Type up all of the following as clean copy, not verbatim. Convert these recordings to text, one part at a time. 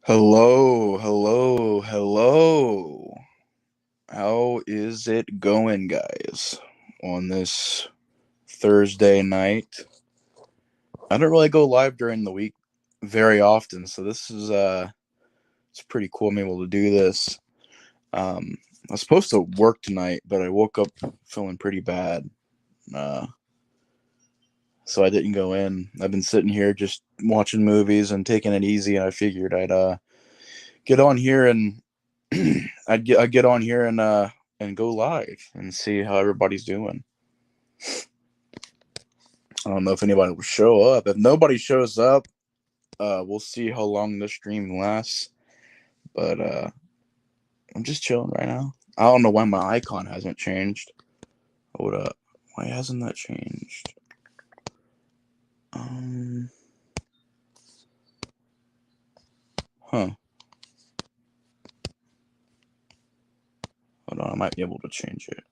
Hello, hello, hello. How is it going, guys? On this Thursday night. I don't really go live during the week very often, so this is it's pretty cool I'm able to do this. I was supposed to work tonight, but I woke up feeling pretty bad. Uh so I didn't go in. I've been sitting here just watching movies and taking it easy, and I figured I'd get on here and I'd get on here and go live and see how everybody's doing. I don't know if anybody will show up. If nobody shows up, we'll see how long the stream lasts. But I'm just chilling right now. I don't know why my icon hasn't changed. Hold up. Why hasn't that changed? Um huh. Hold on, I might be able to change it.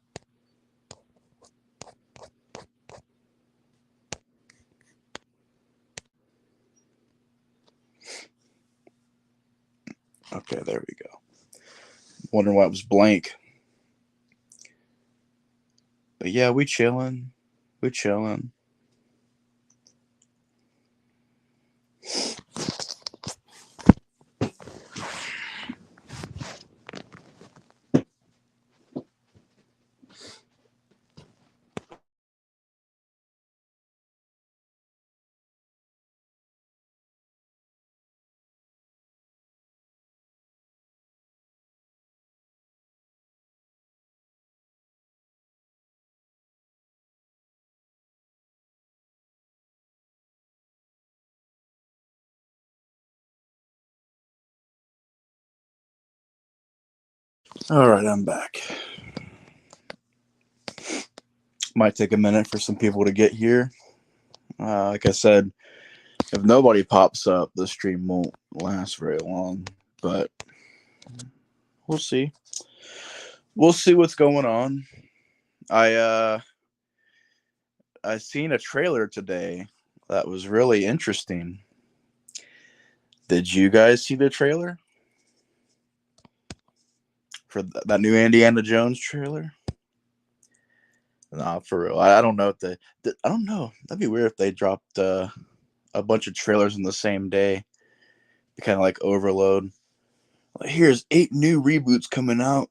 Okay, there we go. Wondering why it was blank. But yeah, we chilling. We chilling. All right, I'm back. Might take a minute for some people to get here. Like I said, if nobody pops up, the stream won't last very long. But we'll see. We'll see what's going on. I I seen a trailer today that was really interesting. Did you guys see the trailer for that new Indiana Jones trailer? Nah, for real. I don't know if I don't know. That'd be weird if they dropped a bunch of trailers in the same day. Kind of like overload. Like, here's 8 new reboots coming out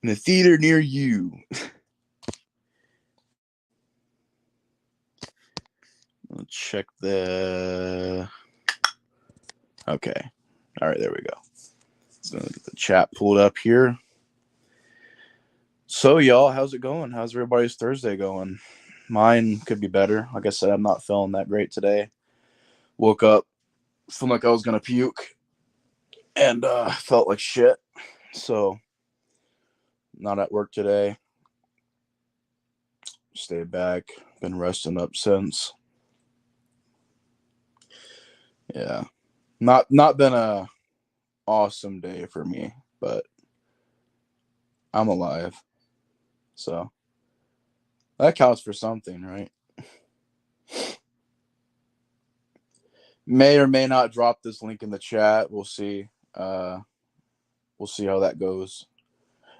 in a theater near you. Let's check the. Okay. All right, there we go. So get the chat pulled up here. So, y'all, how's it going? How's everybody's Thursday going? Mine could be better. Like I said, I'm not feeling that great today. Woke up feeling like I was going to puke and felt like shit. So, not at work today. Stayed back. Been resting up since. Yeah. Not been a awesome day for me, but I'm alive. So, that counts for something, right? May or may not drop this link in the chat. We'll see. We'll see how that goes.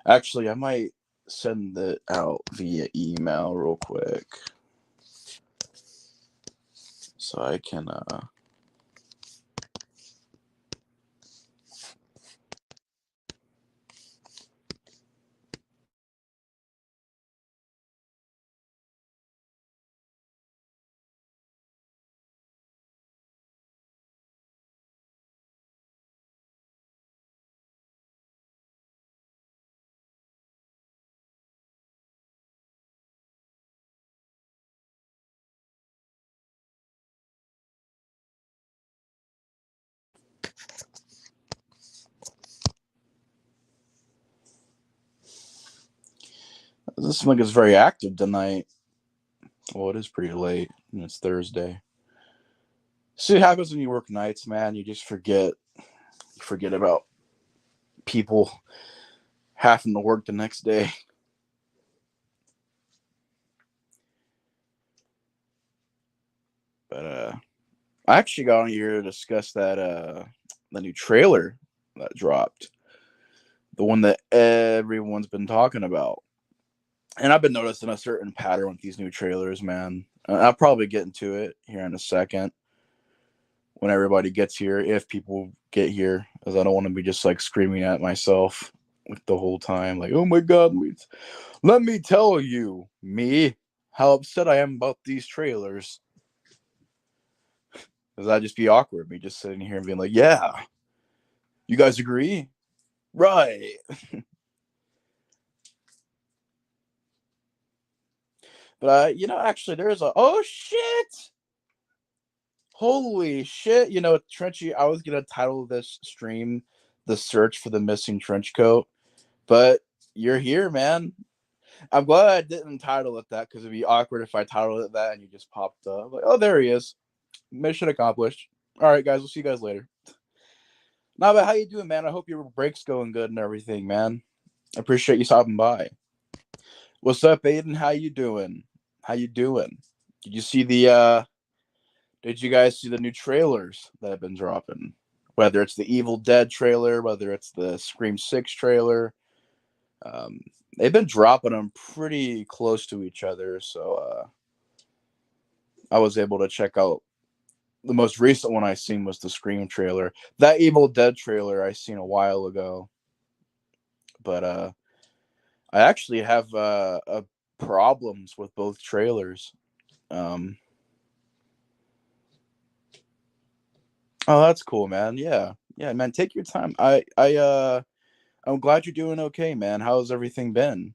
Actually, I might send it out via email real quick, so I can. This link is very active tonight. Well, it is pretty late, and it's Thursday. See what happens when you work nights, man. You just forget. You forget about people having to work the next day. But I actually got on here to discuss that the new trailer that dropped, the one that everyone's been talking about. And I've been noticing a certain pattern with these new trailers, man. I'll probably get into it here in a second when everybody gets here, if people get here, because I don't want to be just like screaming at myself like the whole time, like, oh my god, let me tell you, me, how upset I am about these trailers. Because that'd just be awkward, me just sitting here and being like, yeah, you guys agree? Right. But, actually, there's oh shit! Holy shit. Trenchy, I was going to title this stream The Search for the Missing Trench Coat, but you're here, man. I'm glad I didn't title it that because it'd be awkward if I titled it that and you just popped up. Like, oh, there he is. Mission accomplished. All right, guys. We'll see you guys later. Nah, but how you doing, man? I hope your break's going good and everything, man. I appreciate you stopping by. What's up, Aiden? How you doing? How you doing? Did you see did you guys see the new trailers that have been dropping? Whether it's the Evil Dead trailer, whether it's the Scream 6 trailer, um, they've been dropping them pretty close to each other. So I was able to check out the most recent one I seen was the Scream trailer. That Evil Dead trailer I seen a while ago, but I actually have problems with both trailers. Um, oh, that's cool, man. Yeah, yeah, man. Take your time. I'm glad you're doing okay, man. How's everything been?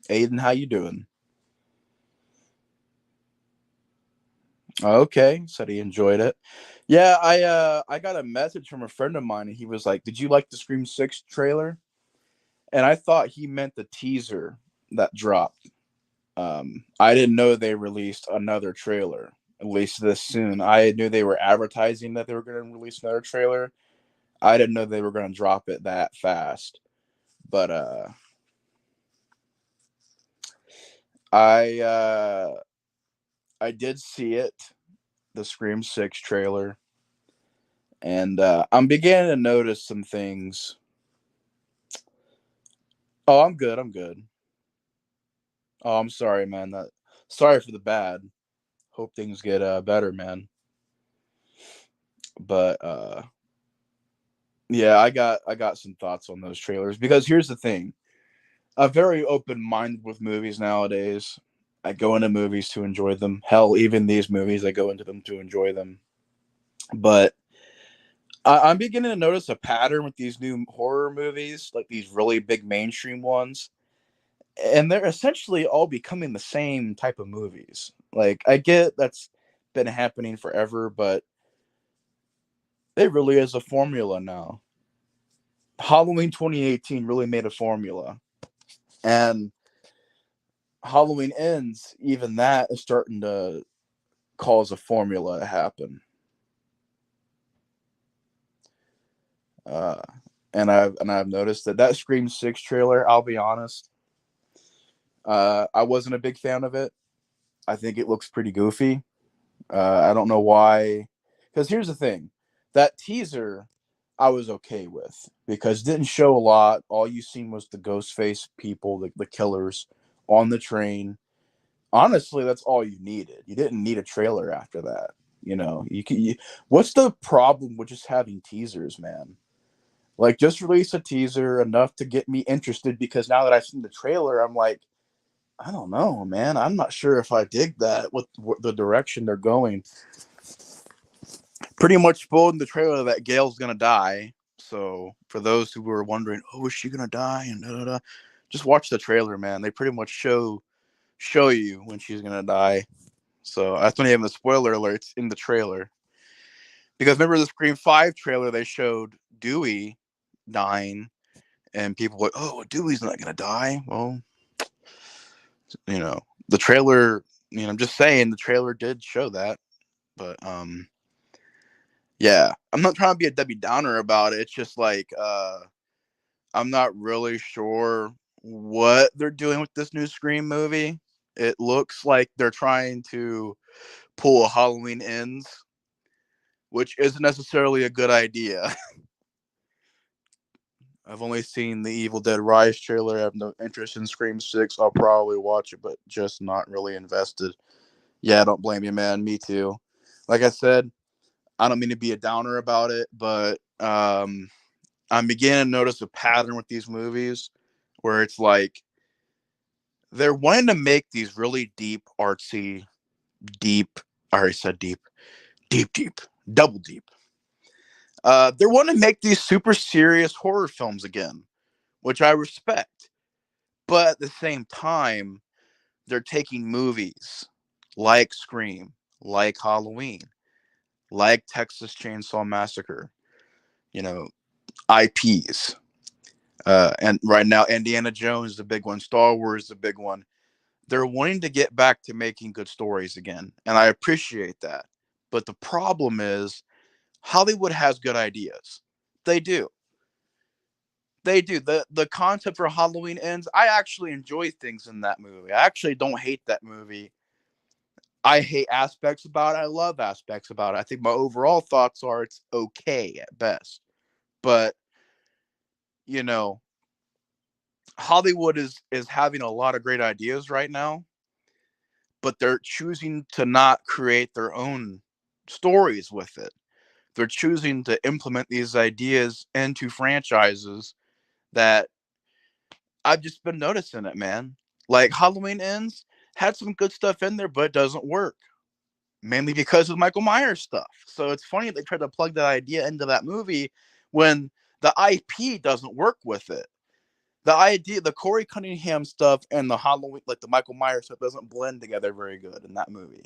Aiden, how you doing? Okay, said he enjoyed it. Yeah, I got a message from a friend of mine, and he was like, "Did you like the Scream 6 trailer?" And I thought he meant the teaser that dropped. I didn't know they released another trailer, at least this soon. I knew they were advertising that they were going to release another trailer. I didn't know they were going to drop it that fast. But I I did see it, the Scream 6 trailer, and I'm beginning to notice some things. Oh, I'm good. I'm good. Oh, I'm sorry, man. Sorry for the bad. Hope things get better, man. But yeah, I got some thoughts on those trailers because here's the thing. I'm very open minded with movies nowadays. I go into movies to enjoy them. Hell, even these movies, I go into them to enjoy them. But I'm beginning to notice a pattern with these new horror movies, like these really big mainstream ones, and they're essentially all becoming the same type of movies. Like, I get that's been happening forever, but it really is a formula now. Halloween 2018 really made a formula, and Halloween Ends, even that is starting to cause a formula to happen. Uh, and I've noticed that Scream 6 trailer. I'll be honest, I wasn't a big fan of it. I think it looks pretty goofy. I don't know why. Because here's the thing, that teaser I was okay with because it didn't show a lot. All you seen was the ghost face people, the killers on the train. Honestly, that's all you needed. You didn't need a trailer after that. What's the problem with just having teasers, man? Like, just release a teaser enough to get me interested because now that I've seen the trailer, I'm like, I don't know, man. I'm not sure if I dig that with the direction they're going. Pretty much spoiled in the trailer that Gail's gonna die. So for those who were wondering, oh, is she gonna die? And da, da, da, just watch the trailer, man. They pretty much show you when she's gonna die. So that's when you have the spoiler alerts in the trailer. Because remember the Scream 5 trailer, they showed Dewey dying, and people were like, oh, Dewey's not gonna die. Well, the trailer. I'm just saying the trailer did show that, but yeah, I'm not trying to be a Debbie Downer about it. It's just like I'm not really sure what they're doing with this new Scream movie. It looks like they're trying to pull a Halloween Ends, which isn't necessarily a good idea. I've only seen the Evil Dead Rise trailer. I have no interest in Scream 6. I'll probably watch it, but just not really invested. Yeah, don't blame you, man. Me too. Like I said, I don't mean to be a downer about it, but I'm beginning to notice a pattern with these movies where it's like they're wanting to make these really deep, artsy, deep. I already said deep, deep, double deep. They're wanting to make these super serious horror films again, which I respect. But at the same time, they're taking movies like Scream, like Halloween, like Texas Chainsaw Massacre, you know, IPs. And right now, Indiana Jones is the big one, Star Wars is the big one. They're wanting to get back to making good stories again, and I appreciate that. But the problem is, Hollywood has good ideas. They do. They do. The concept for Halloween Ends, I actually enjoy things in that movie. I actually don't hate that movie. I hate aspects about it. I love aspects about it. I think my overall thoughts are it's okay at best. But, you know, Hollywood is having a lot of great ideas right now, but they're choosing to not create their own stories with it. They're choosing to implement these ideas into franchises that I've just been noticing it, man. Like Halloween Ends had some good stuff in there, but it doesn't work. Mainly because of Michael Myers stuff. So it's funny they tried to plug that idea into that movie when the IP doesn't work with it. The idea, the Corey Cunningham stuff and the Halloween, like the Michael Myers stuff, doesn't blend together very good in that movie.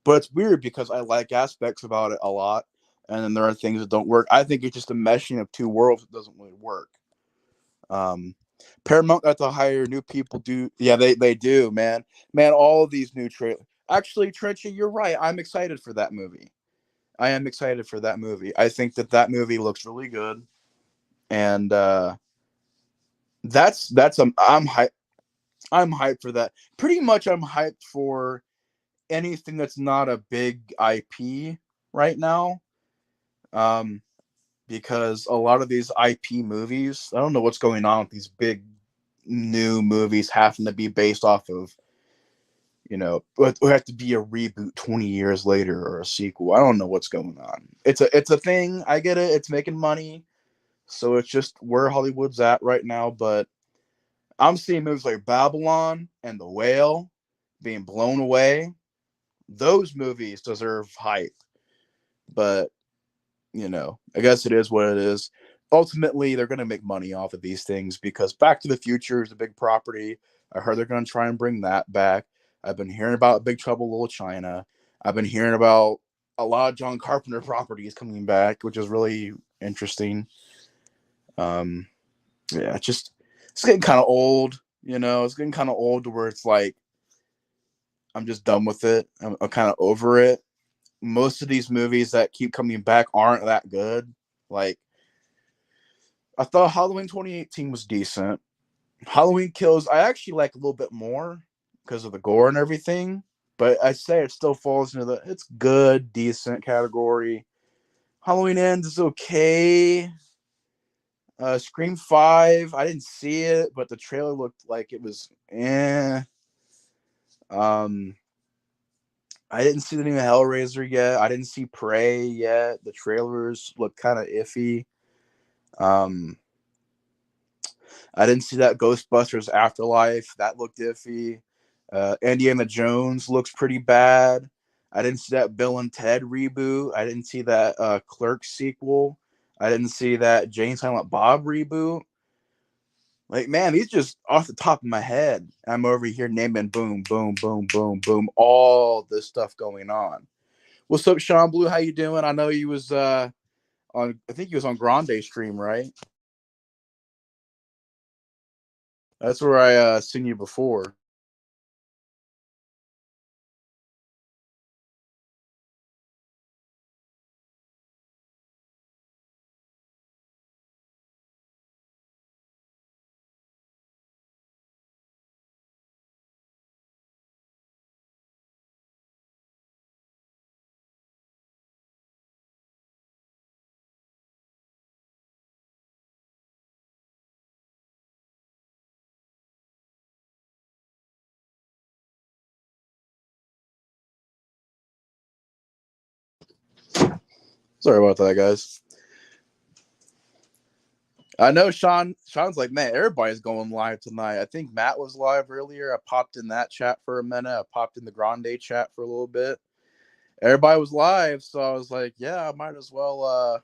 But it's weird because I like aspects about it a lot, and then there are things that don't work. I think it's just a meshing of two worlds that doesn't really work. Um, Paramount got to hire new people. Do yeah, they do, man. Man, all of these new trailers. Actually, Trenchy, you're right. I'm excited for that movie. I am excited for that movie. I think that movie looks really good, and I'm hyped. I'm hyped for that. Pretty much, I'm hyped for anything that's not a big IP right now. Um, because a lot of these IP movies, I don't know what's going on with these big new movies having to be based off of, it have to be a reboot 20 years later or a sequel. I don't know what's going on. It's a thing. I get it. It's making money. So it's just where Hollywood's at right now. But I'm seeing movies like Babylon and The Whale being blown away. Those movies deserve hype. But, I guess it is what it is. Ultimately, they're going to make money off of these things because Back to the Future is a big property. I heard they're going to try and bring that back. I've been hearing about Big Trouble Little China. I've been hearing about a lot of John Carpenter properties coming back, which is really interesting. Um, yeah, it's getting kind of old. It's getting kind of old to where it's like I'm just done with it. I'm kind of over it. Most of these movies that keep coming back aren't that good. Like I thought Halloween 2018 was decent. Halloween Kills I actually like a little bit more because of the gore and everything, but I say it still falls into the it's good, decent category. Halloween Ends is okay. Scream 5, I didn't see it, but the trailer looked like it was Um, I didn't see the new Hellraiser yet. I didn't see Prey yet. The trailers look kind of iffy. Um, I didn't see that Ghostbusters Afterlife. That looked iffy. Indiana Jones looks pretty bad. I didn't see that Bill and Ted reboot. I didn't see that Clerks sequel. I didn't see that Jane Silent Bob reboot. Like, man, these just off the top of my head. I'm over here naming boom, boom, boom, boom, boom, all this stuff going on. What's up, Sean Blue? How you doing? I know you was on. I think he was on Grande stream, right? That's where I seen you before. Sorry about that, guys. I know Sean's like, man, everybody's going live tonight. I think Matt was live earlier. I popped in that chat for a minute. I popped in the Grande chat for a little bit. Everybody was live, so I was like, yeah, I might as well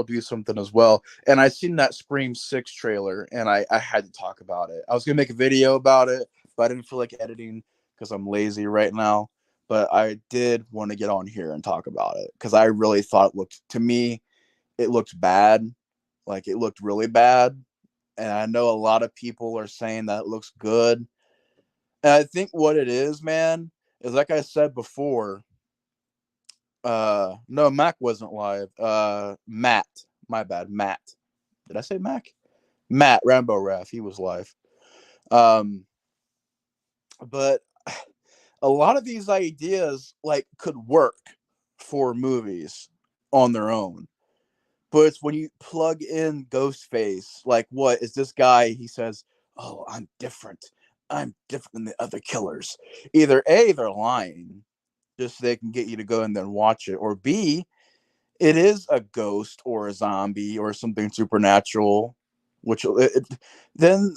do something as well. And I seen that Scream 6 trailer, and I had to talk about it. I was gonna make a video about it, but I didn't feel like editing because I'm lazy right now. But I did want to get on here and talk about it because I really thought it looked bad. Like, it looked really bad. And I know a lot of people are saying that it looks good. And I think what it is, man, is like I said before. No, Mac wasn't live. Matt, my bad, Matt. Did I say Mac? Matt Rambo Ref, he was live. But a lot of these ideas like could work for movies on their own. But it's when you plug in Ghostface, like, what is this guy? He says, "Oh, I'm different. I'm different than the other killers." Either A, they're lying, just so they can get you to go in there and watch it, or B, it is a ghost or a zombie or something supernatural, then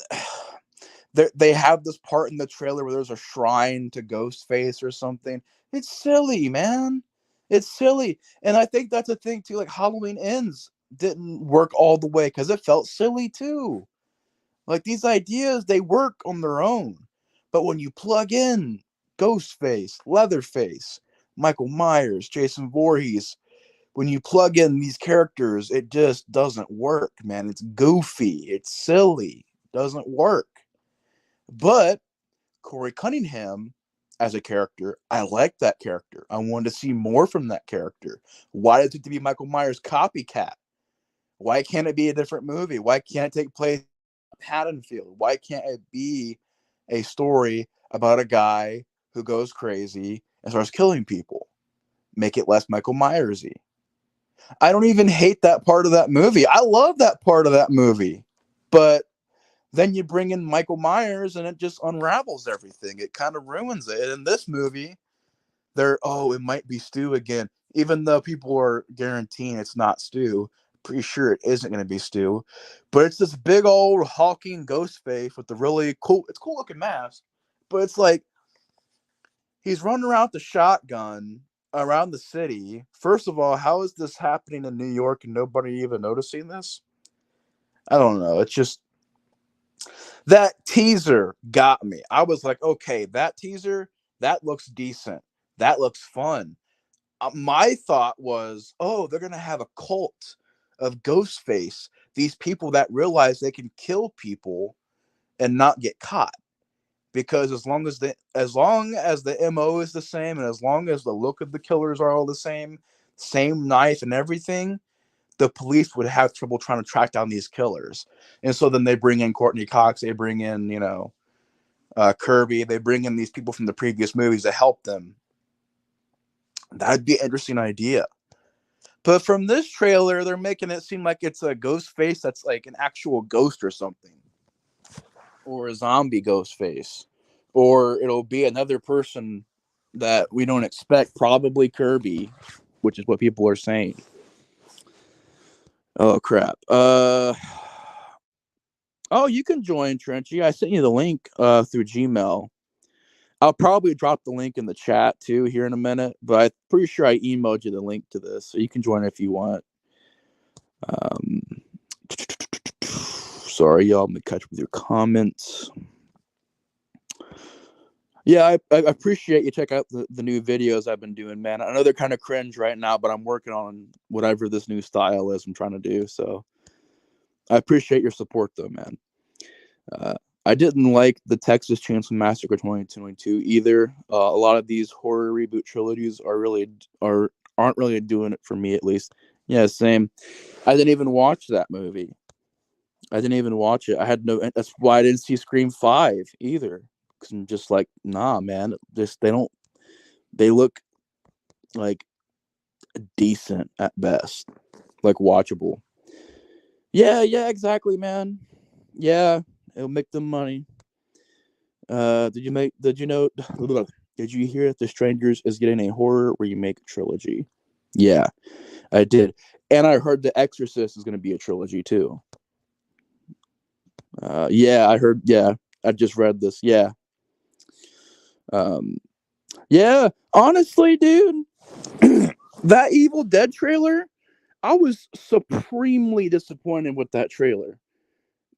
they have this part in the trailer where there's a shrine to Ghostface or something. It's silly, man. It's silly. And I think that's a thing too. Like, Halloween Ends didn't work all the way because it felt silly too. Like, these ideas, they work on their own. But when you plug in Ghostface, Leatherface, Michael Myers, Jason Voorhees, when you plug in these characters, it just doesn't work, man. It's goofy. It's silly. It doesn't work. But Corey Cunningham as a character, I like that character. I wanted to see more from that character. Why does it have to be Michael Myers copycat? Why can't it be a different movie? Why can't it take place in Haddonfield? Why can't it be a story about a guy who goes crazy and starts killing people? Make it less Michael Myersy. I don't even hate that part of that movie. I love that part of that movie. But then you bring in Michael Myers and it just unravels everything. It kind of ruins it. And in this movie, it might be Stu again. Even though people are guaranteeing it's not Stu. Pretty sure it isn't going to be Stu. But it's this big old hulking ghost face with the really cool looking mask. But it's like, he's running around with the shotgun around the city. First of all, how is this happening in New York and nobody even noticing this? I don't know. It's just, that teaser got me. I was like, okay, that teaser, that looks decent. That looks fun. My thought was, oh, they're going to have a cult of Ghostface. These people that realize they can kill people and not get caught. Because as long as the MO is the same, and as long as the look of the killers are all the same knife and everything, the police would have trouble trying to track down these killers. And so then they bring in Courtney Cox, they bring in, Kirby, they bring in these people from the previous movies to help them. That'd be an interesting idea. But from this trailer, they're making it seem like it's a ghost face that's like an actual ghost or something. Or a zombie ghost face. Or it'll be another person that we don't expect, probably Kirby, which is what people are saying. Oh, crap. Oh, you can join, Trenchy. I sent you the link through Gmail. I'll probably drop the link in the chat too here in a minute, but I'm pretty sure I emailed you the link to this, so you can join if you want. Sorry, y'all. I'm gonna catch up with your comments. Yeah, I appreciate you check out the new videos I've been doing, man. I know they're kind of cringe right now, but I'm working on whatever this new style is I'm trying to do. So I appreciate your support, though, man. I didn't like the Texas Chainsaw Massacre 2022 either. A lot of these horror reboot trilogies aren't really doing it for me, at least. Yeah, same. I didn't even watch that movie. I didn't even watch it. That's why I didn't see Scream 5 either. Because I'm just like, nah, man. They look like decent at best. Like, watchable. Yeah, exactly, man. Yeah, it'll make them money. Did you know? Did you hear that The Strangers is getting a horror remake trilogy? Yeah, I did. And I heard The Exorcist is going to be a trilogy too. Yeah, I heard. Yeah, I just read this. Yeah. Yeah, honestly, dude, that Evil Dead trailer, I was supremely disappointed with that trailer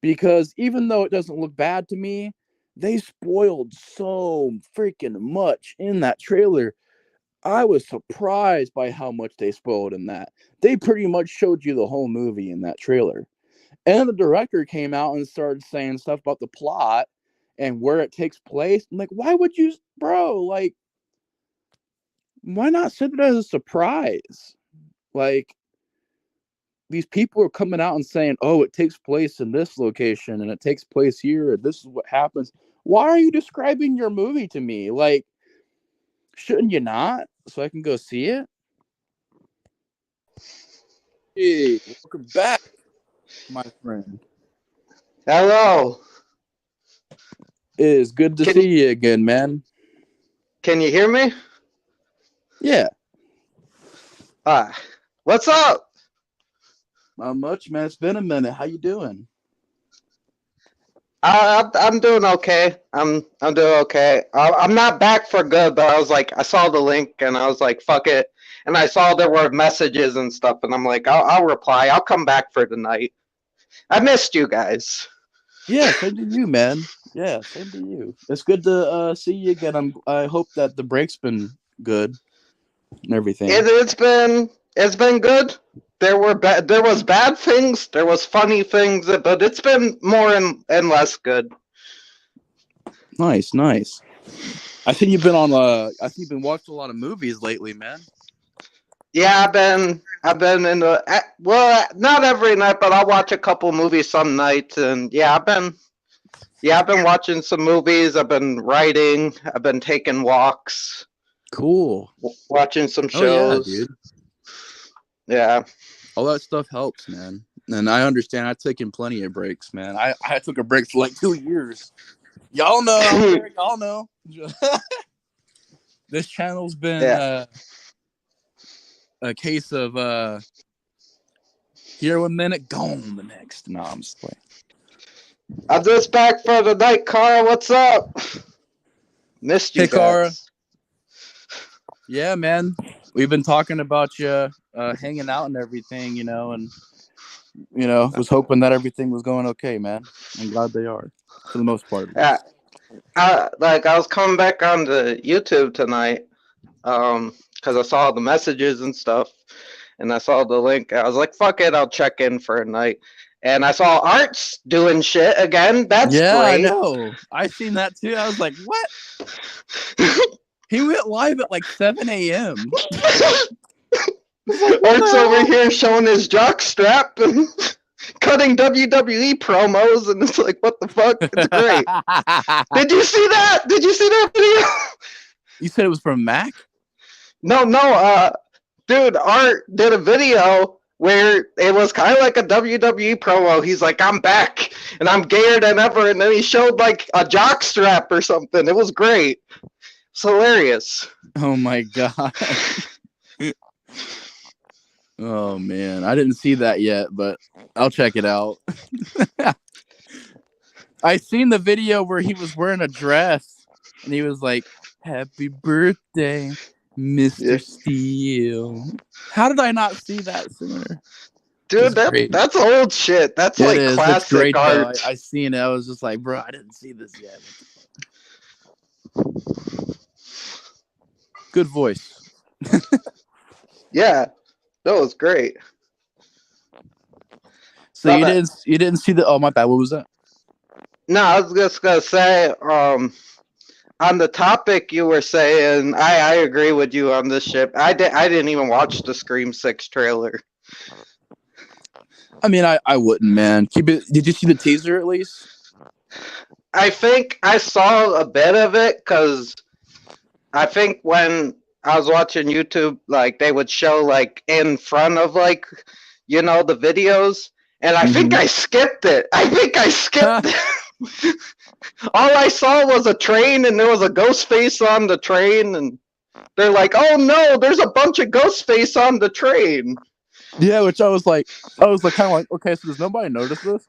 because even though it doesn't look bad to me, they spoiled so freaking much in that trailer. I was surprised by how much they spoiled in that. They pretty much showed you the whole movie in that trailer. And the director came out and started saying stuff about the plot and where it takes place. I'm like, why would you, bro? Like, why not set it as a surprise? Like, these people are coming out and saying, oh, it takes place in this location and it takes place here. This is what happens. Why are you describing your movie to me? Like, shouldn't you not? So I can go see it? Hey, welcome back, my friend. Hello. It is good to see you again, man. Can you hear me? Yeah. What's up? Not much, man. It's been a minute. How you doing? I'm doing okay. I'm doing okay. I'm not back for good, but I was like, I saw the link and I was like, fuck it. And I saw there were messages and stuff, and I'm like, I'll reply. I'll come back for tonight. I missed you guys. Yeah, same to you, man. Yeah, same to you. It's good to see you again. I hope that the break's been good and everything. It's been good. There was bad things. There was funny things, but it's been more and less good. Nice. I think you've been watching a lot of movies lately, man. Yeah, I've been in the not every night, but I'll watch a couple movies some nights, and I've been watching some movies. I've been writing. I've been taking walks. Cool. Watching some shows. Oh, yeah, dude. Yeah. All that stuff helps, man. And I understand. I've taken plenty of breaks, man. I took a break for like 2 years. Y'all know. Y'all know. This channel's been a case of here 1 minute, gone the next. No, I'm just playing. I'm just back for the night, Cara. What's up? Missed you, Cara. Yeah, man. We've been talking about you hanging out and everything, and was hoping that everything was going okay, man. I'm glad they are, for the most part. Yeah. I was coming back on the YouTube tonight, because I saw the messages and stuff, and I saw the link. I was like, fuck it, I'll check in for a night. And I saw Art's doing shit again. That's great. I know. I seen that too. I was like, what? He went live at like 7 a.m. Art's over here showing his jock strap and cutting WWE promos, and it's like, what the fuck? It's great. Did you see that? Did you see that video? You said it was from Mac? No, dude, Art did a video where it was kind of like a WWE promo. He's like, I'm back, and I'm gayer than ever, and then he showed like a jock strap or something. It was great. It's hilarious. Oh my god. Oh man, I didn't see that yet, but I'll check it out. I seen the video where he was wearing a dress and he was like, "Happy birthday, Mr. Steele." How did I not see that sooner? Dude, that's old shit. That's like classic art. I seen it. I was just like, bro, I didn't see this yet. Good voice. Yeah, that was great. So you didn't see the? Oh my bad. What was that? No, I was just gonna say, on the topic you were saying, I agree with you on this shit. I didn't even watch the Scream 6 trailer. I mean, I wouldn't, man. Did you see the teaser at least? I think I saw a bit of it because I think when I was watching YouTube, like they would show like in front of like, the videos, and I think I skipped it. All I saw was a train, and there was a ghost face on the train, and They're like, oh no, there's a bunch of Ghostface on the train. Yeah, which I was like, kind of like, okay, so does nobody notice this?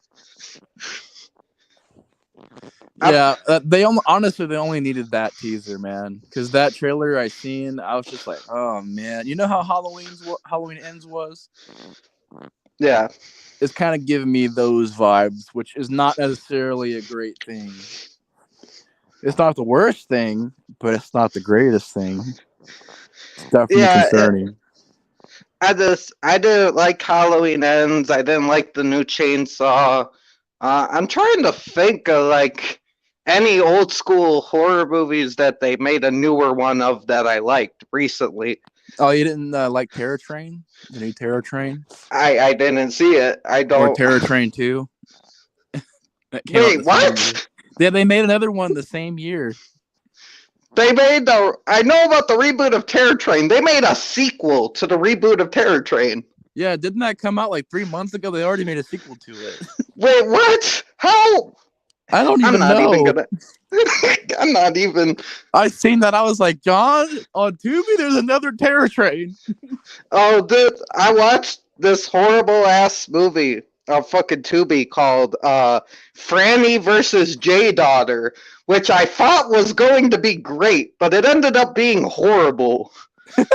Yeah, they only needed that teaser, man, because that trailer I seen, I was just like, oh man, you know how Halloween Ends was? Yeah, it's kind of giving me those vibes, which is not necessarily a great thing. It's not the worst thing, but it's not the greatest thing. It's definitely concerning. I didn't like Halloween Ends. I didn't like the new Chainsaw. I'm trying to think of like any old school horror movies that they made a newer one of that I liked recently. Oh, you didn't like Terror Train? The new Terror Train? I didn't see it. I don't. Or Terror Train 2? Wait, what? Yeah, they made another one the same year. They made I know about the reboot of Terror Train. They made a sequel to the reboot of Terror Train. Yeah, didn't that come out like 3 months ago? They already made a sequel to it. Wait, what? How? I don't even know. I'm not even. I seen that. I was like, John, on Tubi, there's another Terror Train. Oh, dude, I watched this horrible ass movie on fucking Tubi called Franny versus J Daughter, which I thought was going to be great, but it ended up being horrible. Because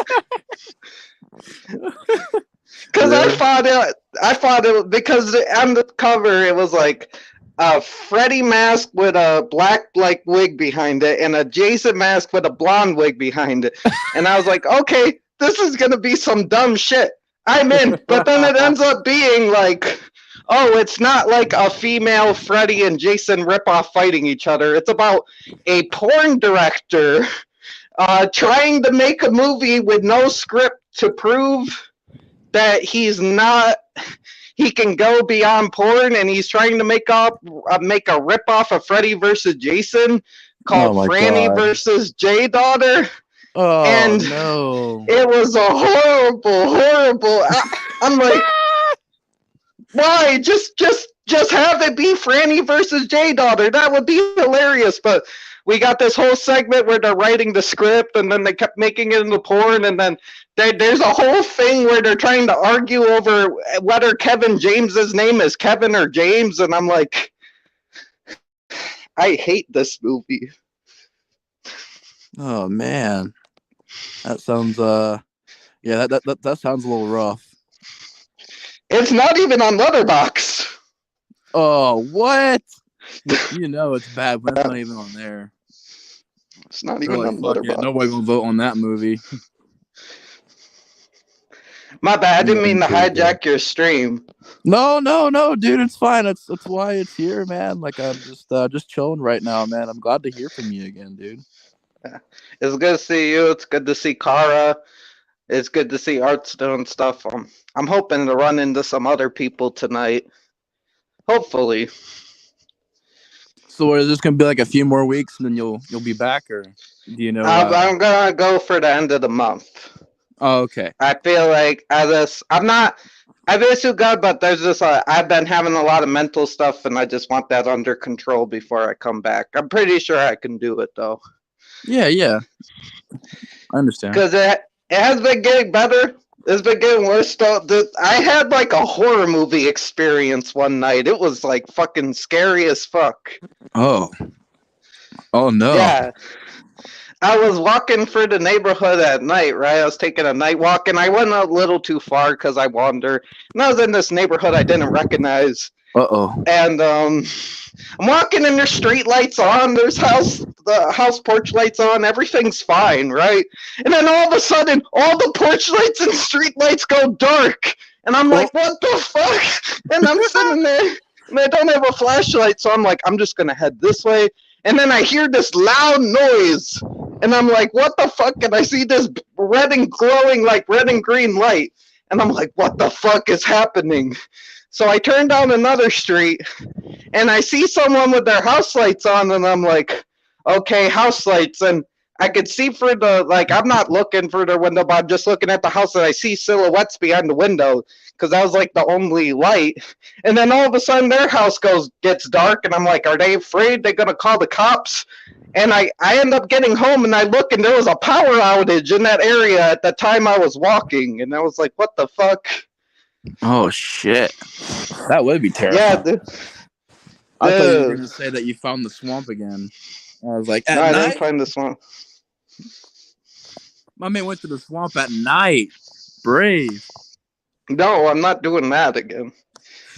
really? I thought it because on the cover it was like a Freddy mask with a black like wig behind it and a Jason mask with a blonde wig behind it, and I was like, okay, this is gonna be some dumb shit. I'm in, but then it ends up being like, oh, it's not like a female Freddy and Jason ripoff fighting each other. It's about a porn director trying to make a movie with no script to prove that he can go beyond porn, and he's trying to make a ripoff of Freddy versus Jason called Franny versus J Daughter. Oh, and no. It was a horrible. I'm like, why? Just have it be Franny versus J Daughter. That would be hilarious. But we got this whole segment where they're writing the script, and then they kept making it into porn, and then there's a whole thing where they're trying to argue over whether Kevin James's name is Kevin or James, and I'm like, I hate this movie. Oh man, that sounds yeah, that sounds a little rough. It's not even on Letterboxd. Oh, what? You know it's bad when it's not even on there. It's not even on Letterboxd. Nobody gonna vote on that movie. My bad. I didn't mean to hijack your stream. No, dude. It's fine. That's why it's here, man. Like I'm just chilling right now, man. I'm glad to hear from you again, dude. Yeah. It's good to see you. It's good to see Kara. It's good to see Art's doing stuff. I'm hoping to run into some other people tonight. Hopefully. So is this gonna be like a few more weeks and then you'll be back, or do you know? I'm gonna go for the end of the month. Oh, okay. I feel like I feel so good, but there's just I've been having a lot of mental stuff, and I just want that under control before I come back. I'm pretty sure I can do it though. Yeah. I understand. Because it has been getting better. It's been getting worse though. I had like a horror movie experience one night. It was like fucking scary as fuck. Oh no. Yeah. I was walking through the neighborhood at night, right? I was taking a night walk, and I went a little too far because I wandered. And I was in this neighborhood I didn't recognize. Uh-oh. And I'm walking, and there's street lights on. There's the house porch lights on. Everything's fine, right? And then all of a sudden, all the porch lights and street lights go dark. And I'm like, what the fuck? And I'm sitting there, and I don't have a flashlight, so I'm like, I'm just going to head this way. And then I hear this loud noise, and I'm like, what the fuck? And I see this red and glowing, like red and green light. And I'm like, what the fuck is happening? So I turn down another street, and I see someone with their house lights on, and I'm like, okay, house lights. And I could see for I'm not looking for the window, but I'm just looking at the house, and I see silhouettes behind the window, because that was like the only light. And then all of a sudden their house gets dark, and I'm like, are they afraid they're going to call the cops? And I end up getting home and I look and there was a power outage in that area at the time I was walking. And I was like, what the fuck? Oh, shit. That would be Yeah, terrifying. I thought you were going to say that you found the swamp again. I was like, at no, I night? didn't find the swamp. My man went to the swamp at night. Brave. No, I'm not doing that again.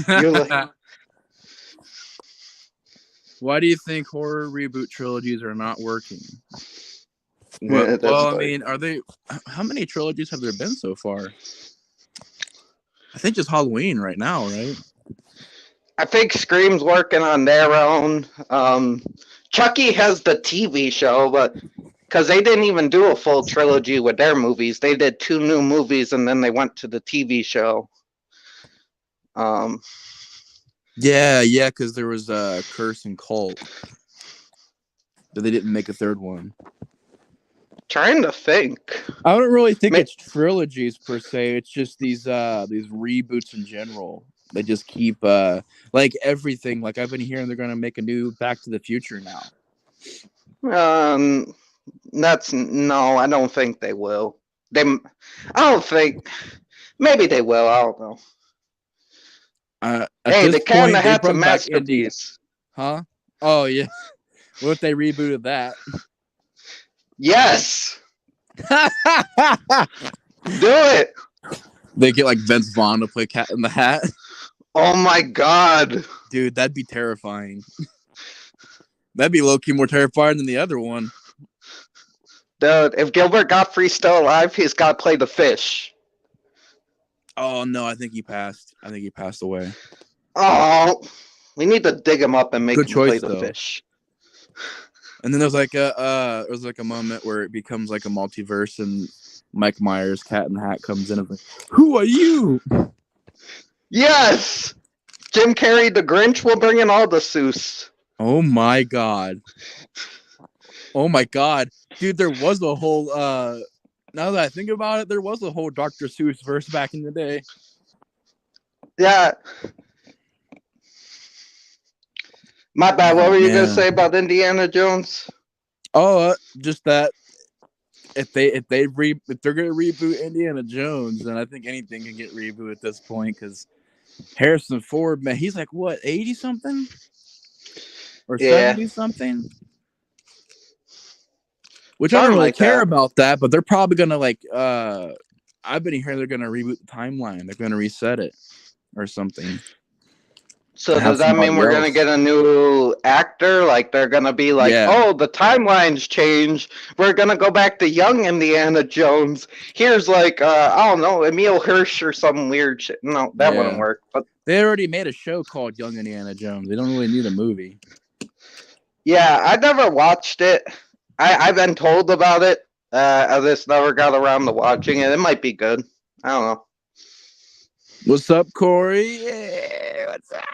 You're like, why do you think horror reboot trilogies are not working? Yeah, Well, I like, mean, are they? How many trilogies have there been so far? I think just Halloween right now, right? I think Scream's working on their own. Chucky has the TV show, but because they didn't even do a full trilogy with their movies, they did 2 new movies and then they went to the TV show. Yeah, because there was Curse and Cult, but they didn't make a third one. Trying to think. I don't really think it's trilogies per se. It's just these reboots in general. They just keep like everything. Like I've been hearing, they're gonna make a new Back to the Future now. No, I don't think they will. I don't think. Maybe they will. I don't know. Hey, the Cat in the Hat's a masterpiece. Huh? Oh yeah. What if they rebooted that? Yes. Do it. They get like Vince Vaughn to play Cat in the Hat. Oh my god, dude, that'd be terrifying. That'd be low-key more terrifying than the other one. Dude, if Gilbert Gottfried's still alive, he's got to play the fish. Oh no, I think he passed. I think he passed away. Oh, we need to dig him up and make him play the fish. And then there's like a moment where it becomes like a multiverse, and Mike Myers, Cat in the Hat, comes in and like, "Who are you?" Yes, Jim Carrey, the Grinch, will bring in all the Seuss. Oh my god! Oh my god, dude! There was a whole. Now that I think about it, there was a whole Dr. Seuss verse back in the day. Yeah. My bad. What were you gonna say about Indiana Jones? Oh, just that if they're gonna reboot Indiana Jones, then I think anything can get rebooted at this point. Because Harrison Ford, man, he's like what, 80 something or 70 something. Which I don't really care about that, but they're probably gonna like. I've been hearing they're gonna reboot the timeline. They're gonna reset it or something. So does that mean we're going to get a new actor? Like they're going to be like, oh, the timelines change. We're going to go back to young Indiana Jones. Here's like, I don't know, Emil Hirsch or some weird shit. No, that wouldn't work. But they already made a show called Young Indiana Jones. They don't really need a movie. Yeah, I never watched it. I've been told about it. I just never got around to watching it. It might be good. I don't know. What's up, Corey? Yeah, what's up?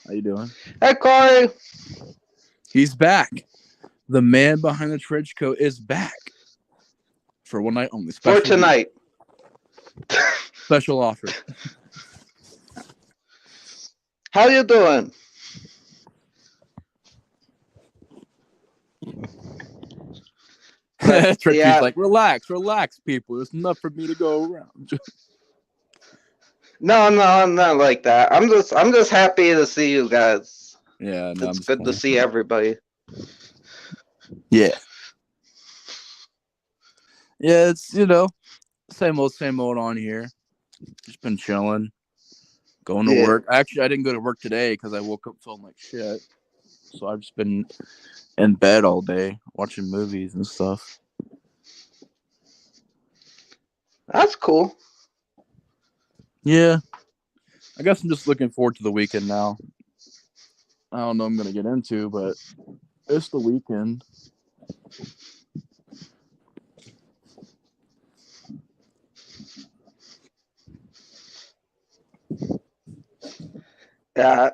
How you doing? Hey, Corey. He's back. The man behind the trench coat is back. For one night only. For tonight. Special offer. How you doing? Trinky's like, relax, people. There's enough for me to go around. No, I'm not like that. I'm just happy to see you guys. Yeah, no, it's good to see everybody. Yeah. Yeah, it's same old on here. Just been chilling, going to work. Actually, I didn't go to work today because I woke up feeling like shit. So I've just been in bed all day watching movies and stuff. That's cool. Yeah. I guess I'm just looking forward to the weekend now. I don't know what I'm going to get into, but it's the weekend. Yeah.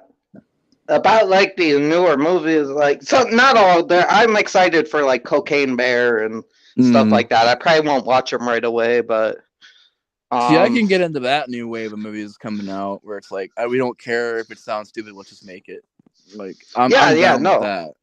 About like the newer movies, like so not all. I'm excited for like Cocaine Bear and stuff like that. I probably won't watch them right away, but see, I can get into that new wave of movies coming out where it's like we don't care if it sounds stupid, let's just make it. Like I'm down with that.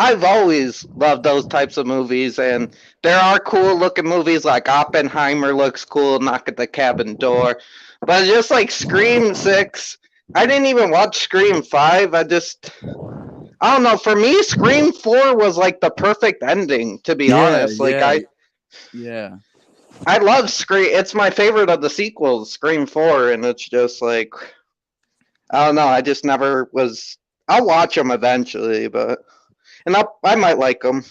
I've always loved those types of movies, and there are cool looking movies like Oppenheimer looks cool, Knock at the Cabin Door. But just like Scream 6, I didn't even watch Scream 5. I don't know. For me, Scream 4 was like the perfect ending, to be honest. Yeah. I love Scream. It's my favorite of the sequels, Scream 4, and it's just like, I don't know. I just never was. I'll watch them eventually, and I might like them.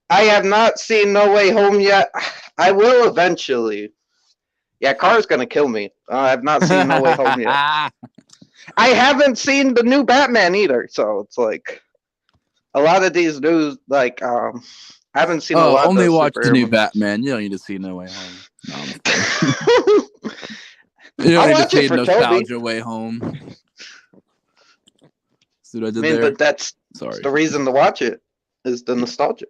I have not seen No Way Home yet. I will eventually. Yeah, Car's gonna kill me. I have not seen No Way Home yet. I haven't seen the new Batman either, so it's like a lot of these news, like I haven't seen a lot. Only of watch the new movies. Batman. You don't need to see No Way Home. No, you I'll don't need watch to it see for Nostalgia Toby. Way Home. See what I did I mean, there? but that's Sorry. the reason to watch it is the nostalgia.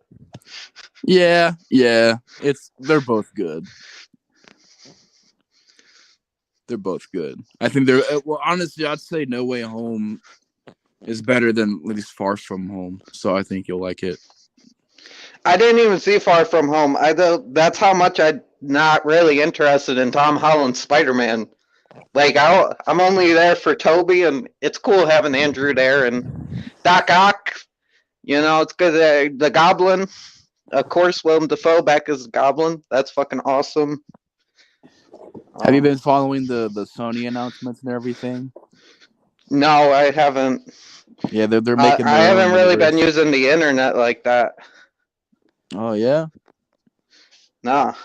Yeah. They're both good. They're both good. I think they're honestly, I'd say No Way Home is better than at least Far From Home. So I think you'll like it. I didn't even see Far From Home. That's how much I'm not really interested in Tom Holland's Spider-Man. Like I'm only there for Toby, and it's cool having Andrew there and Doc Ock. You know, it's good. The Goblin, of course, Willem Dafoe back as Goblin. That's fucking awesome. Have you been following the Sony announcements and everything? No, I haven't. Yeah, they're making. I haven't really been using the internet like that. Oh yeah. Nah,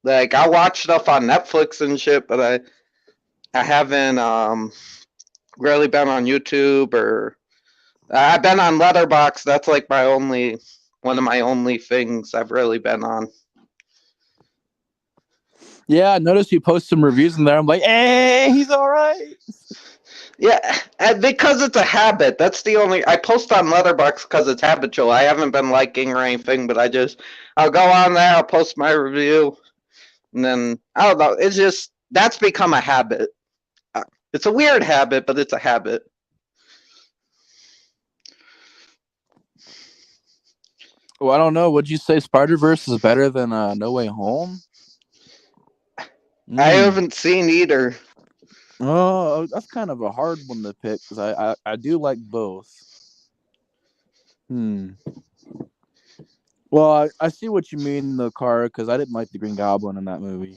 like I watch stuff on Netflix and shit, but I haven't really been on YouTube or I've been on Letterboxd. That's like one of my only things I've really been on. Yeah, I noticed you post some reviews in there. I'm like, hey, he's all right. Yeah, and because it's a habit. That's the only. I post on Letterboxd because it's habitual. I haven't been liking or anything, but I'll go on there. I'll post my review, and then I don't know. It's just that's become a habit. It's a weird habit, but it's a habit. Well, I don't know. Would you say Spider-Verse is better than No Way Home? I haven't seen either. Oh, that's kind of a hard one to pick because I do like both. Well, I see what you mean, the car, because I didn't like the Green Goblin in that movie.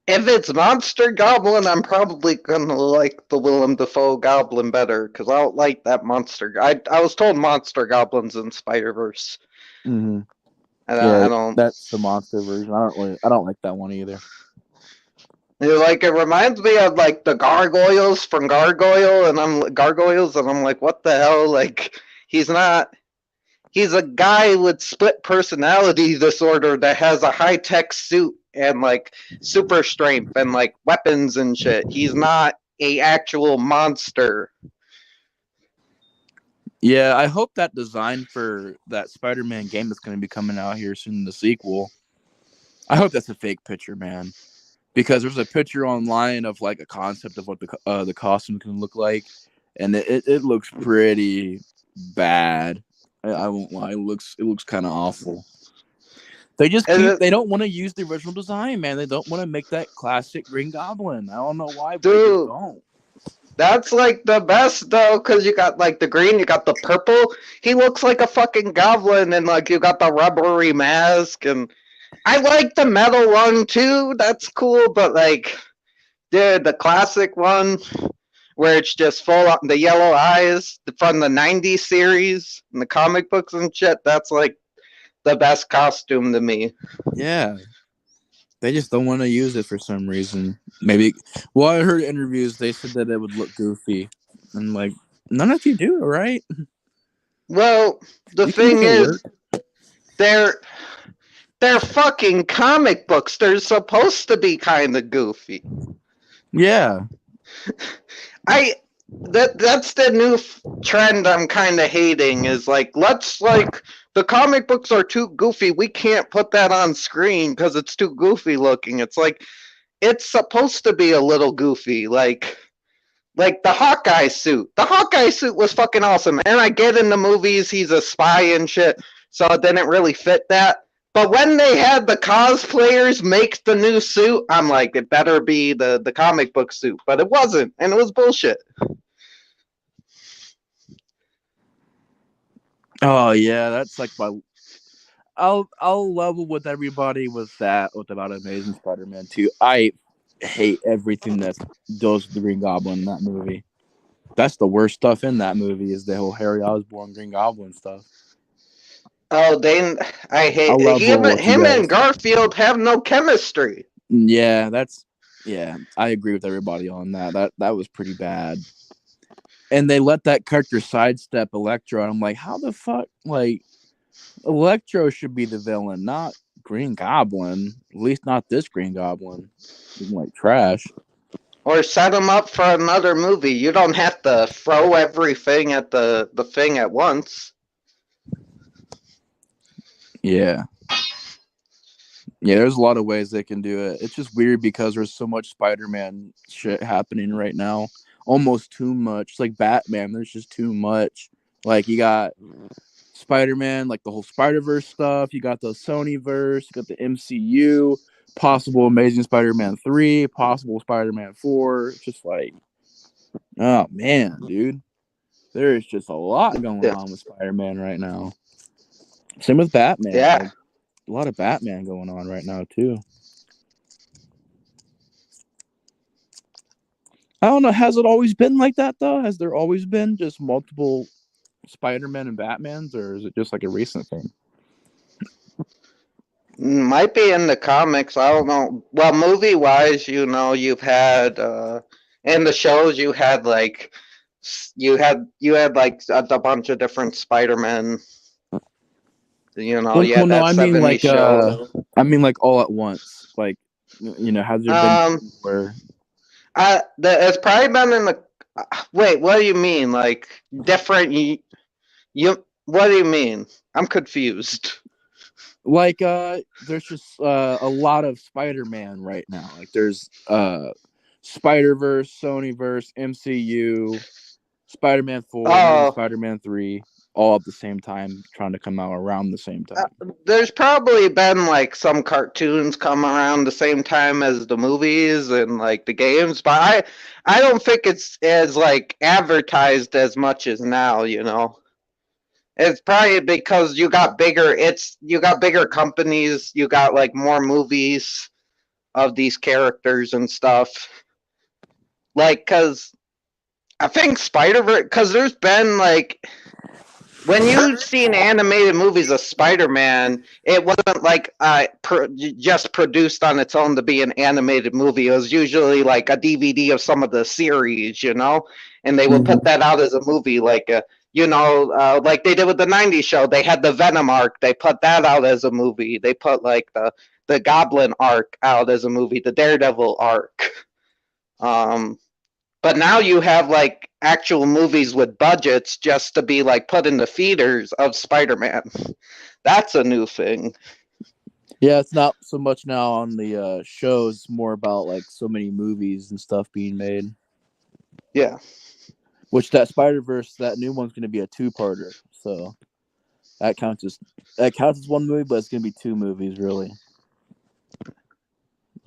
If it's Monster Goblin, I'm probably gonna like the Willem Dafoe Goblin better because I don't like that monster. I was told Monster Goblins in Spider-Verse. Mm-hmm. And I don't. That's the monster version. I don't like that one either. Like it reminds me of like the gargoyles from Gargoyles, and I'm like, what the hell? Like he's not. He's a guy with split personality disorder that has a high-tech suit and like super strength and like weapons and shit. He's not a actual monster. Yeah, I hope that design for that Spider-Man game that's going to be coming out here soon, the sequel, I hope that's a fake picture, man. Because there's a picture online of like a concept of what the costume can look like, and it looks pretty bad. I won't lie, it looks kind of awful. They don't want to use the original design, man. They don't want to make that classic Green Goblin. I don't know why, but they just don't. That's like the best though, because you got like the green, you got the purple. He looks like a fucking goblin, and like you got the rubbery mask, and I like the metal one too. That's cool, but like, dude, the classic one where it's just full on the yellow eyes from the '90s series and the comic books and shit. That's like the best costume to me. Yeah. They just don't want to use it for some reason. Maybe. Well, I heard interviews. They said that it would look goofy. I'm like, none of you do, right? Well, the thing is, they're fucking comic books. They're supposed to be kind of goofy. Yeah. That's the new trend I'm kind of hating. Is like, the comic books are too goofy. We can't put that on screen because it's too goofy looking. It's like, it's supposed to be a little goofy. Like, like the Hawkeye suit. The Hawkeye suit was fucking awesome. And I get in the movies he's a spy and shit, so it didn't really fit that. But when they had the cosplayers make the new suit, I'm like, it better be the comic book suit. But it wasn't, and it was bullshit. Oh yeah, that's like my. I'll level with everybody with that about Amazing Spider-Man 2. I hate everything that does the Green Goblin in that movie. That's the worst stuff in that movie is the whole Harry Osborn Green Goblin stuff. Oh, I hate I'll level with you him guys. and Garfield have no chemistry. Yeah, I agree with everybody on that. That was pretty bad. And they let that character sidestep Electro, and I'm like, how the fuck? Like, Electro should be the villain, not Green Goblin. At least not this Green Goblin. He's like trash. Or set him up for another movie. You don't have to throw everything at the thing at once. Yeah. Yeah, there's a lot of ways they can do it. It's just weird because there's so much Spider-Man shit happening right now. Almost too much. It's like Batman. There's just too much. Like, you got Spider-Man, like the whole Spider-Verse stuff. You got the Sonyverse. You got the MCU. Possible Amazing Spider-Man 3. Possible Spider-Man 4. It's just like, oh, man, dude. There is just a lot going on with Spider-Man right now. Same with Batman. Yeah. Like, a lot of Batman going on right now, too. I don't know. Has it always been like that, though? Has there always been just multiple Spider-Man and Batmans, or is it just like a recent thing? Might be in the comics. I don't know. Well, movie-wise, you've had in the shows you had like like a bunch of different Spider-Men. Well, you had no, that 70 show. I mean, like all at once. Like, has there been where? It's probably been in the. Wait, what do you mean? Like different? What do you mean? I'm confused. Like, there's just a lot of Spider-Man right now. Like, there's Spider-Verse, Sonyverse, MCU, Spider-Man 4, Spider-Man 3. All at the same time, trying to come out around the same time. There's probably been like some cartoons come around the same time as the movies and like the games, but I don't think it's as like advertised as much as now. It's probably because you got bigger companies, you got like more movies of these characters and stuff. Like, cause I think Spider-Verse, cause there's been like. When you've seen animated movies of Spider-Man, it wasn't like just produced on its own to be an animated movie. It was usually like a DVD of some of the series, and they would put that out as a movie, like like they did with the '90s show. They had the Venom arc. They put that out as a movie. They put like the Goblin arc out as a movie, the Daredevil arc. But now you have like actual movies with budgets just to be like put in the theaters of Spider-Man. That's a new thing. Yeah, it's not so much now on the shows. It's more about like so many movies and stuff being made. Yeah. Which that Spider-Verse, that new one's going to be a 2-parter. So that counts as one movie, but it's going to be 2 movies, really.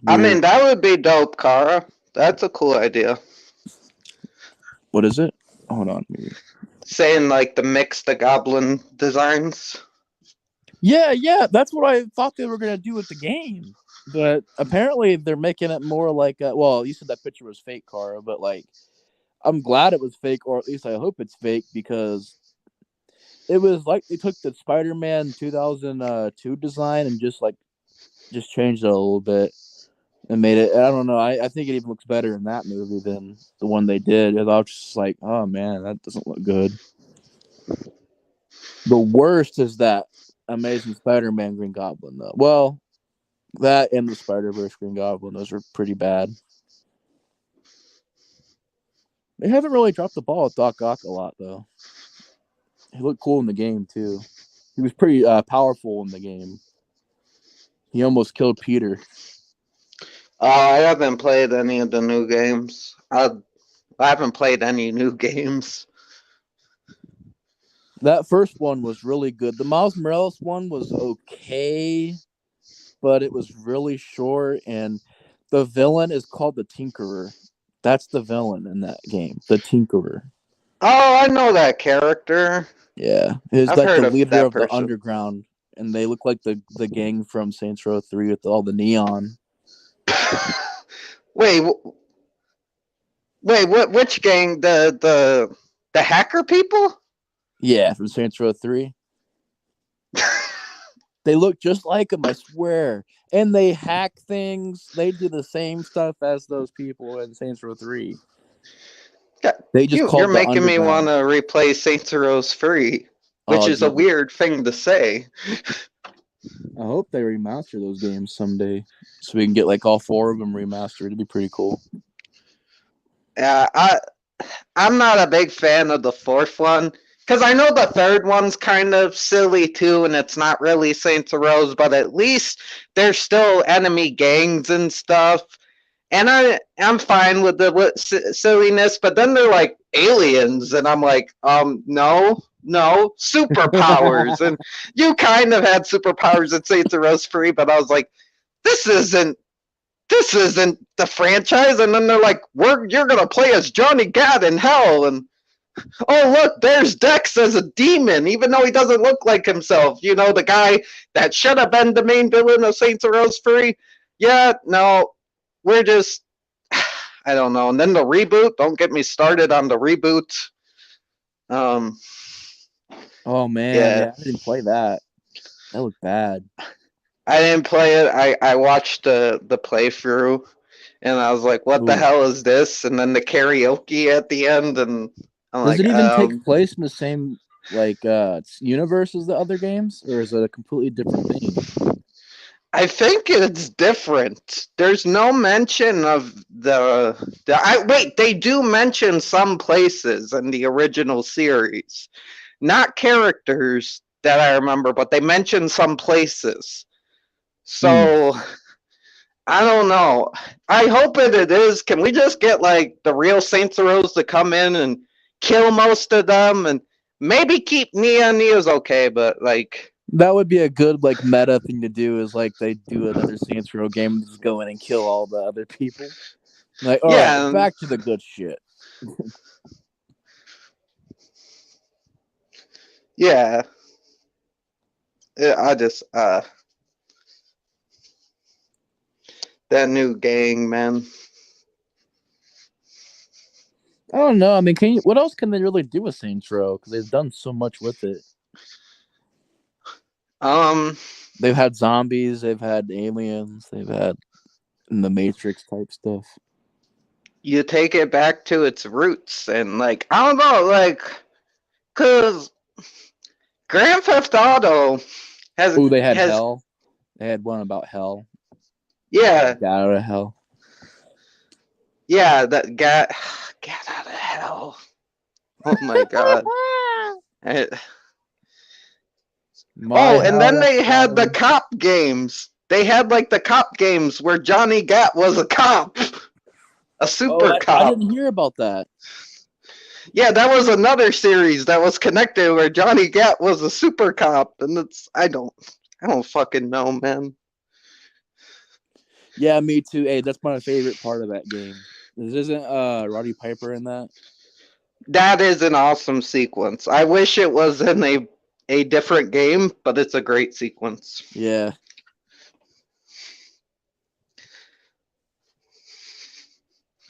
I mean, that would be dope, Kara. That's a cool idea. What is it? Hold on. Saying like the mix the Goblin designs. Yeah, that's what I thought they were gonna do with the game, but apparently they're making it more like. Well, you said that picture was fake, Kara, but like, I'm glad it was fake, or at least I hope it's fake because it was like they took the Spider-Man 2002 design and just changed it a little bit. And made it. I don't know. I think it even looks better in that movie than the one they did. I was just like, oh man, that doesn't look good. The worst is that Amazing Spider-Man Green Goblin, though. Well, that and the Spider-Verse Green Goblin, those are pretty bad. They haven't really dropped the ball with Doc Ock a lot, though. He looked cool in the game too. He was pretty powerful in the game. He almost killed Peter. I haven't played any of the new games. I haven't played any new games. That first one was really good. The Miles Morales one was okay, but it was really short, and the villain is called the Tinkerer. That's the villain in that game, the Tinkerer. Oh, I know that character. Yeah, he's I've like heard the of leader that of the person. underground, and they look like the gang from Saints Row 3 with all the neon. Wait, which gang? The hacker people? Yeah, from Saints Row 3. They look just like them, I swear. And they hack things. They do the same stuff as those people in Saints Row 3. They just You're called the making me want underground. to replay Saints Row 3, which Oh, is a dude. weird thing to say. I hope they remaster those games someday, so we can get like all 4 of them remastered. It'd be pretty cool. I'm not a big fan of the 4th one, because I know the 3rd one's kind of silly too, and it's not really Saints Row, but at least there's still enemy gangs and stuff. And I'm fine with the silliness, but then they're like aliens, and I'm like, no, superpowers. And you kind of had superpowers in Saints Row 3, but I was like, this isn't the franchise. And then they're like, you're gonna play as Johnny Gat in hell, and oh look, there's Dex as a demon, even though he doesn't look like himself. You know, the guy that should have been the main villain of Saints Row 3. Yeah, no, we're just, I don't know. And then the reboot, don't get me started on the reboot. Oh man, yeah, I didn't play that. That looked bad. I didn't play it. I watched the playthrough, and I was like, what the hell is this? And then the karaoke at the end, and I'm Does like, it even take place in the same like universe as the other games, or is it a completely different thing? I think it's different. There's no mention of wait, they do mention some places in the original series. Not characters that I remember, but they mention some places. So I don't know. I hope it is. Can we just get like the real Saints Row to come in and kill most of them, and maybe keep Nia? Nia's okay, but like that would be a good like meta thing to do. Is like they do another Saints Row game and just go in and kill all the other people. Like, all right, back to the good shit. Yeah. I just that new gang, man. I don't know. I mean, what else can they really do with Saints Row? Because they've done so much with it. They've had zombies, they've had aliens, they've had the Matrix type stuff. You take it back to its roots, and like I don't know, like, cause Grand Theft Auto has. Oh, they had hell. They had one about hell. Yeah. Get out of hell. Yeah, that get out of hell. Oh my god. And then they had the cop games. They had like the cop games where Johnny Gat was a cop. A super cop. I didn't hear about that. Yeah, that was another series that was connected where Johnny Gat was a super cop, and I don't fucking know, man. Yeah, me too. Hey, that's my favorite part of that game. Isn't Roddy Piper in that? That is an awesome sequence. I wish it was in a different game, but it's a great sequence. Yeah.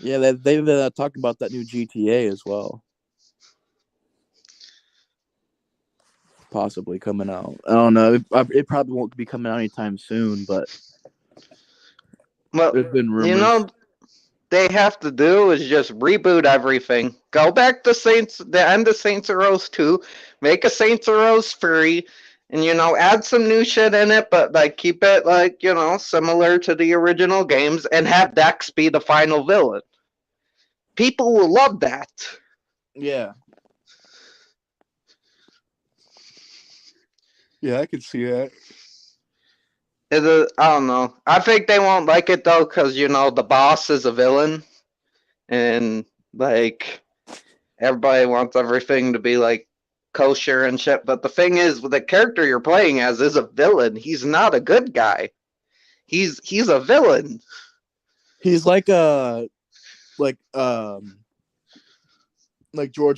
Yeah, they've talked about that new GTA as well. Possibly coming out. I don't know. It probably won't be coming out anytime soon, but there's been rumors. You know, they have to do is just reboot everything. Go back to the end of Saints Row 2, make a Saints Row 3, and add some new shit in it, but like keep it like, similar to the original games, and have Dex be the final villain. People will love that. Yeah. Yeah, I can see that. I don't know. I think they won't like it though, because the boss is a villain, and Like, everybody wants everything to be like kosher and shit. But the thing is, the character you're playing as is a villain. He's not a good guy. He's a villain. He's like George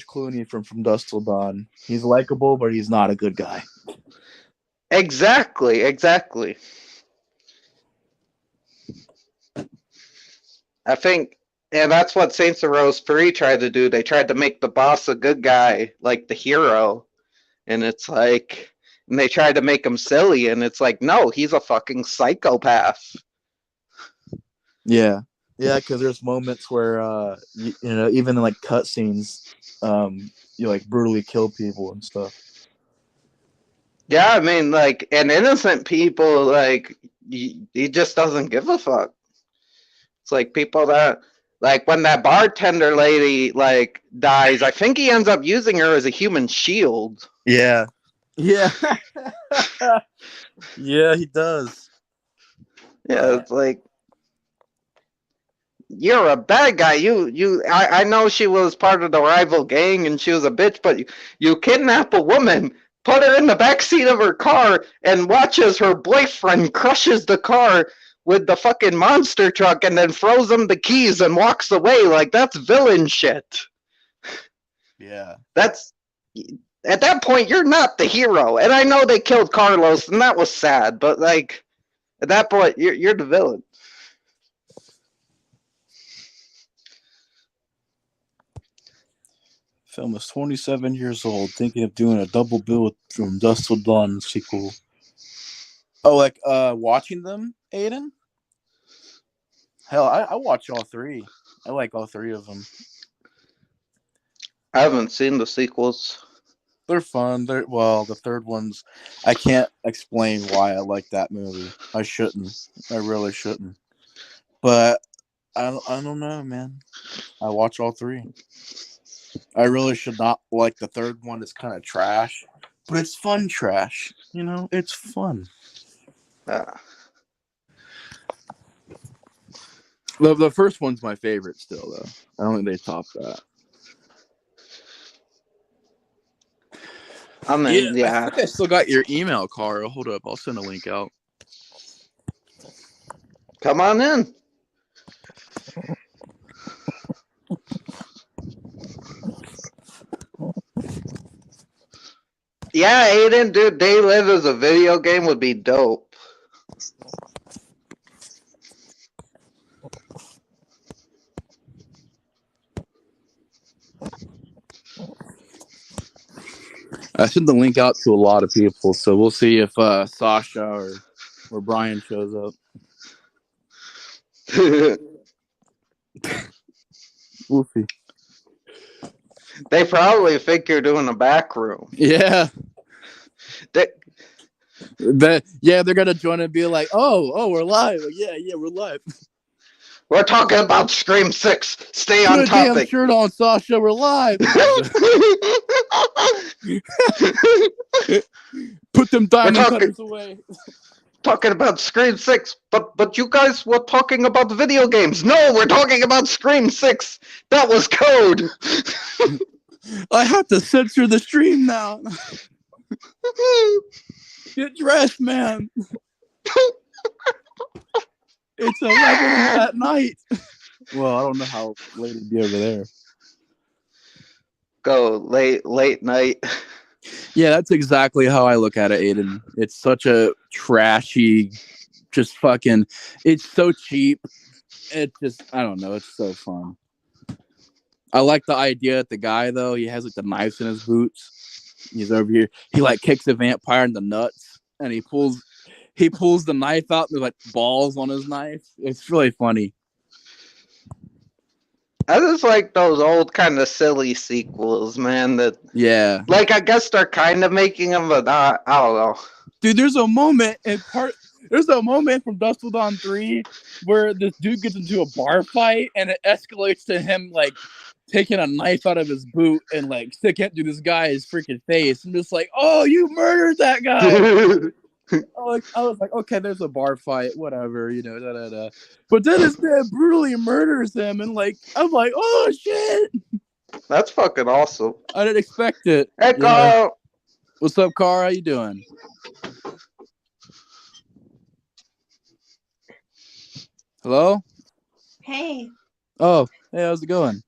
Clooney from Dusk Till Dawn. He's likable, but he's not a good guy. Exactly. I think, and that's what Saints Row 3 tried to do. They tried to make the boss a good guy, like the hero. And it's like, and they tried to make him silly, and it's like, no, he's a fucking psychopath. Yeah, because there's moments where you know, even in like cutscenes, you like brutally kill people and stuff. Yeah, I mean, like, and innocent people, like, he just doesn't give a fuck. It's like people that, like, when that bartender lady, like, dies, I think he ends up using her as a human shield. Yeah. Yeah, he does. Yeah, it's like, you're a bad guy. I know she was part of the rival gang and she was a bitch, but you kidnap a woman, put her in the backseat of her car, and watch as her boyfriend crushes the car with the fucking monster truck and then throws him the keys and walks away. Like, that's villain shit. Yeah. That's, at that point, you're not the hero. And I know they killed Carlos, and that was sad, but, like, at that point, you're the villain. Film is 27 years old, thinking of doing a double bill from Dusk Till Dawn sequel. Oh, like watching them, Aiden? Hell, I watch all three. I like all three of them. I haven't seen the sequels. They're fun. The third one's, I can't explain why I like that movie. I shouldn't. I really shouldn't. But I don't know, man. I watch all three. I really should not like the third one. It's kind of trash, but it's fun trash. You know, it's fun. The first one's my favorite still, though. I don't think they top that. I mean, I think I still got your email, Carl. Hold up. I'll send a link out. Come on in. Yeah, Aiden, dude, They Live as a video game would be dope. I sent the link out to a lot of people, so we'll see if Sasha or Brian shows up. We'll see. They probably think you're doing a back room. Yeah. They're gonna join and be like, oh, we're live. Yeah, we're live. We're talking about Scream 6. Stay on Put a topic. damn shirt on, Sasha. We're live. Put them diamond cutters away. Talking about Scream 6, but you guys were talking about video games. No, we're talking about Scream 6. That was code. I have to censor the stream now. Get dressed, man. It's 11 at night. Well, I don't know how late it'd be over there. Go late night. Yeah, that's exactly how I look at it, Aiden. It's such a trashy, just fucking, it's so cheap. It just, I don't know, it's so fun. I like the idea that the guy, though, he has like the knives in his boots. He's over here. He like kicks a vampire in the nuts, and he pulls the knife out. There's like balls on his knife. It's really funny. I just like those old kind of silly sequels, man. That like I guess they're kind of making them, but I don't know. Dude, there's a moment from Dusk Till Dawn 3 where this dude gets into a bar fight and it escalates to him like taking a knife out of his boot and like sticking it through this guy's freaking face. I'm just like, oh, you murdered that guy. I was like, okay, there's a bar fight, whatever, you know, da da da. But then this man brutally murders him, and like, I'm like, oh shit! That's fucking awesome. I didn't expect it. Hey, you know? Carl. What's up, Carl? How you doing? Hello? Hey, Oh, hey, how's it going?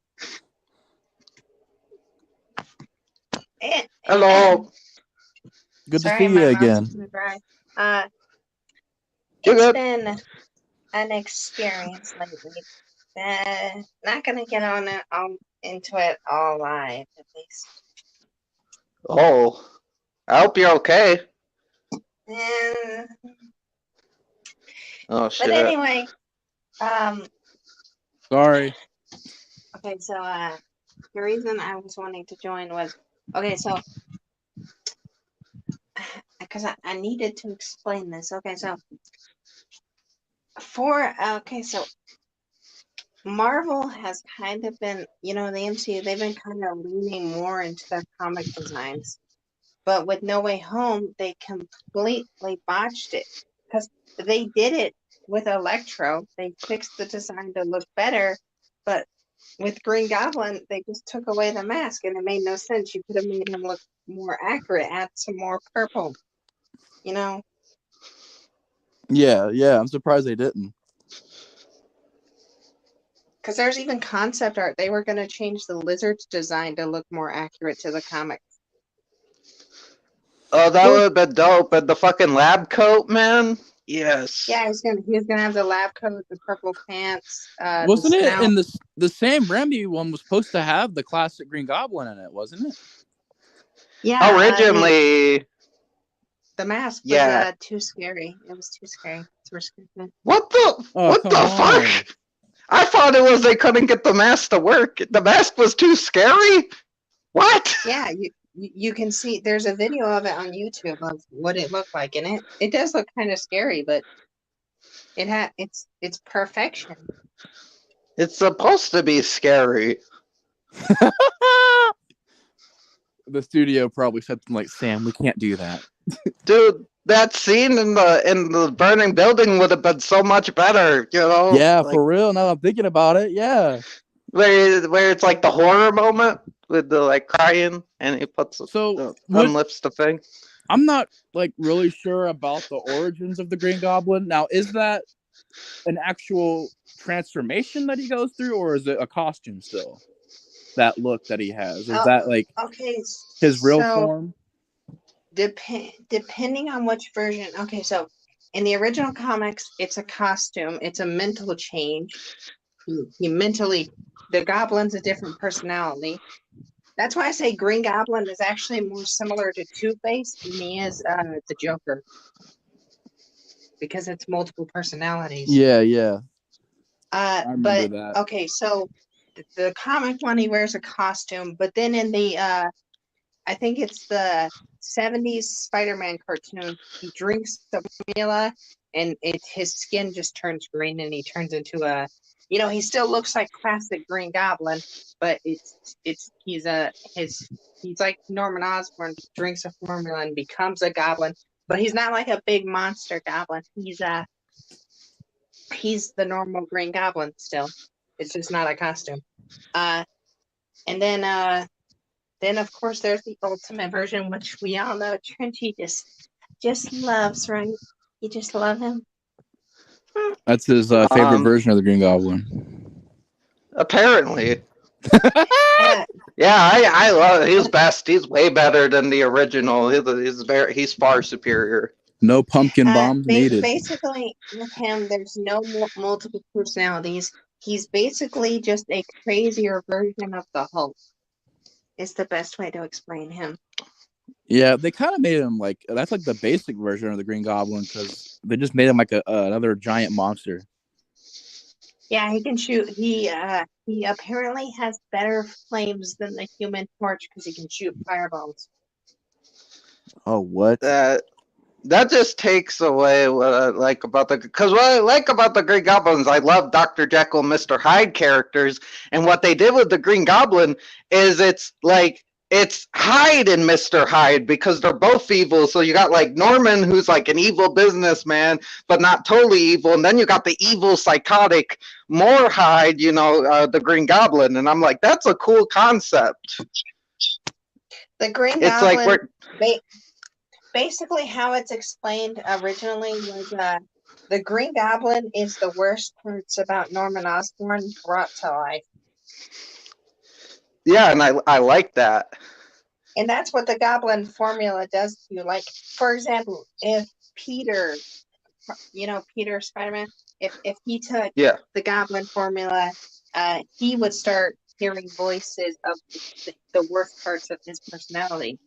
Hello. Good sorry, to see my you mouth's again. too dry. You're It's good. been an experience lately. Not gonna get on it into it all live, at least. Oh, I hope you're okay. And, Oh but shit. anyway, Sorry. okay, so the reason I was wanting to join was so because I needed to explain this. Okay, so so Marvel has kind of been, the MCU, they've been kind of leaning more into their comic designs. But with No Way Home, they completely botched it because they did it with Electro. They fixed the design to look better, but with Green Goblin, they just took away the mask and it made no sense. You could have made him look more accurate, add some more purple, Yeah, I'm surprised they didn't. Because there's even concept art. They were going to change the Lizard's design to look more accurate to the comics. Oh, that would have been dope. And the fucking lab coat, man. Yes. Yeah, he was gonna have the lab coat, the purple pants. Wasn't it in the Sam Raimi one was supposed to have the classic Green Goblin in it, wasn't it? Yeah. Originally, the mask was too scary. It was too scary. What the fuck? I thought it was they couldn't get the mask to work. The mask was too scary? What? Yeah, you can see there's a video of it on YouTube of what it looked like, and it does look kind of scary, but it's perfection. It's supposed to be scary. The studio probably said something like, Sam, we can't do that. Dude, that scene in the burning building would have been so much better, you know? Yeah, like, for real. Now I'm thinking about it, yeah. Where it's like the horror moment with the like crying and he puts unlifts the thing. I'm not like really sure about the origins of the Green Goblin. Now, is that an actual transformation that he goes through, or is it a costume still? That look that he has, is that like his real form? Depending on which version. Okay, so in the original comics, it's a costume. It's a mental change. The Goblin's a different personality. That's why I say Green Goblin is actually more similar to Two-Face than he is the Joker. Because it's multiple personalities. Yeah. I remember that. Okay, so the comic one, he wears a costume, but then in the I think it's the 70s Spider-Man cartoon, he drinks the formula and his skin just turns green and he turns into a, he still looks like classic Green Goblin, but he's like Norman Osborn, drinks a formula and becomes a goblin, but he's not like a big monster goblin. He's the normal Green Goblin still. It's just not a costume. And then of course there's the ultimate version, which we all know Trenchy just loves, right? You just love him. That's his favorite version of the Green Goblin. Apparently. I love it. He's best. He's way better than the original. He's far superior. No pumpkin bombs needed. Basically, with him, there's no multiple personalities. He's basically just a crazier version of the Hulk. Is the best way to explain him. Yeah, they kind of made him that's like the basic version of the Green Goblin because they just made him like another giant monster. Yeah, he can shoot. He apparently has better flames than the Human Torch because he can shoot fireballs. Oh, what? That just takes away what I like about because what I like about the Green Goblins, I love Dr. Jekyll and Mr. Hyde characters, and what they did with the Green Goblin is it's like it's Hyde and Mr. Hyde because they're both evil. So you got like Norman, who's like an evil businessman, but not totally evil. And then you got the evil, psychotic, more Hyde, the Green Goblin. And I'm like, that's a cool concept. The Green Goblin, basically how it's explained originally was the Green Goblin is the worst parts about Norman Osborn brought to life. Yeah, and I like that. And that's what the Goblin formula does to you. Like, for example, if Peter, Peter Spider-Man, if he took the Goblin formula, he would start hearing voices of the worst parts of his personality.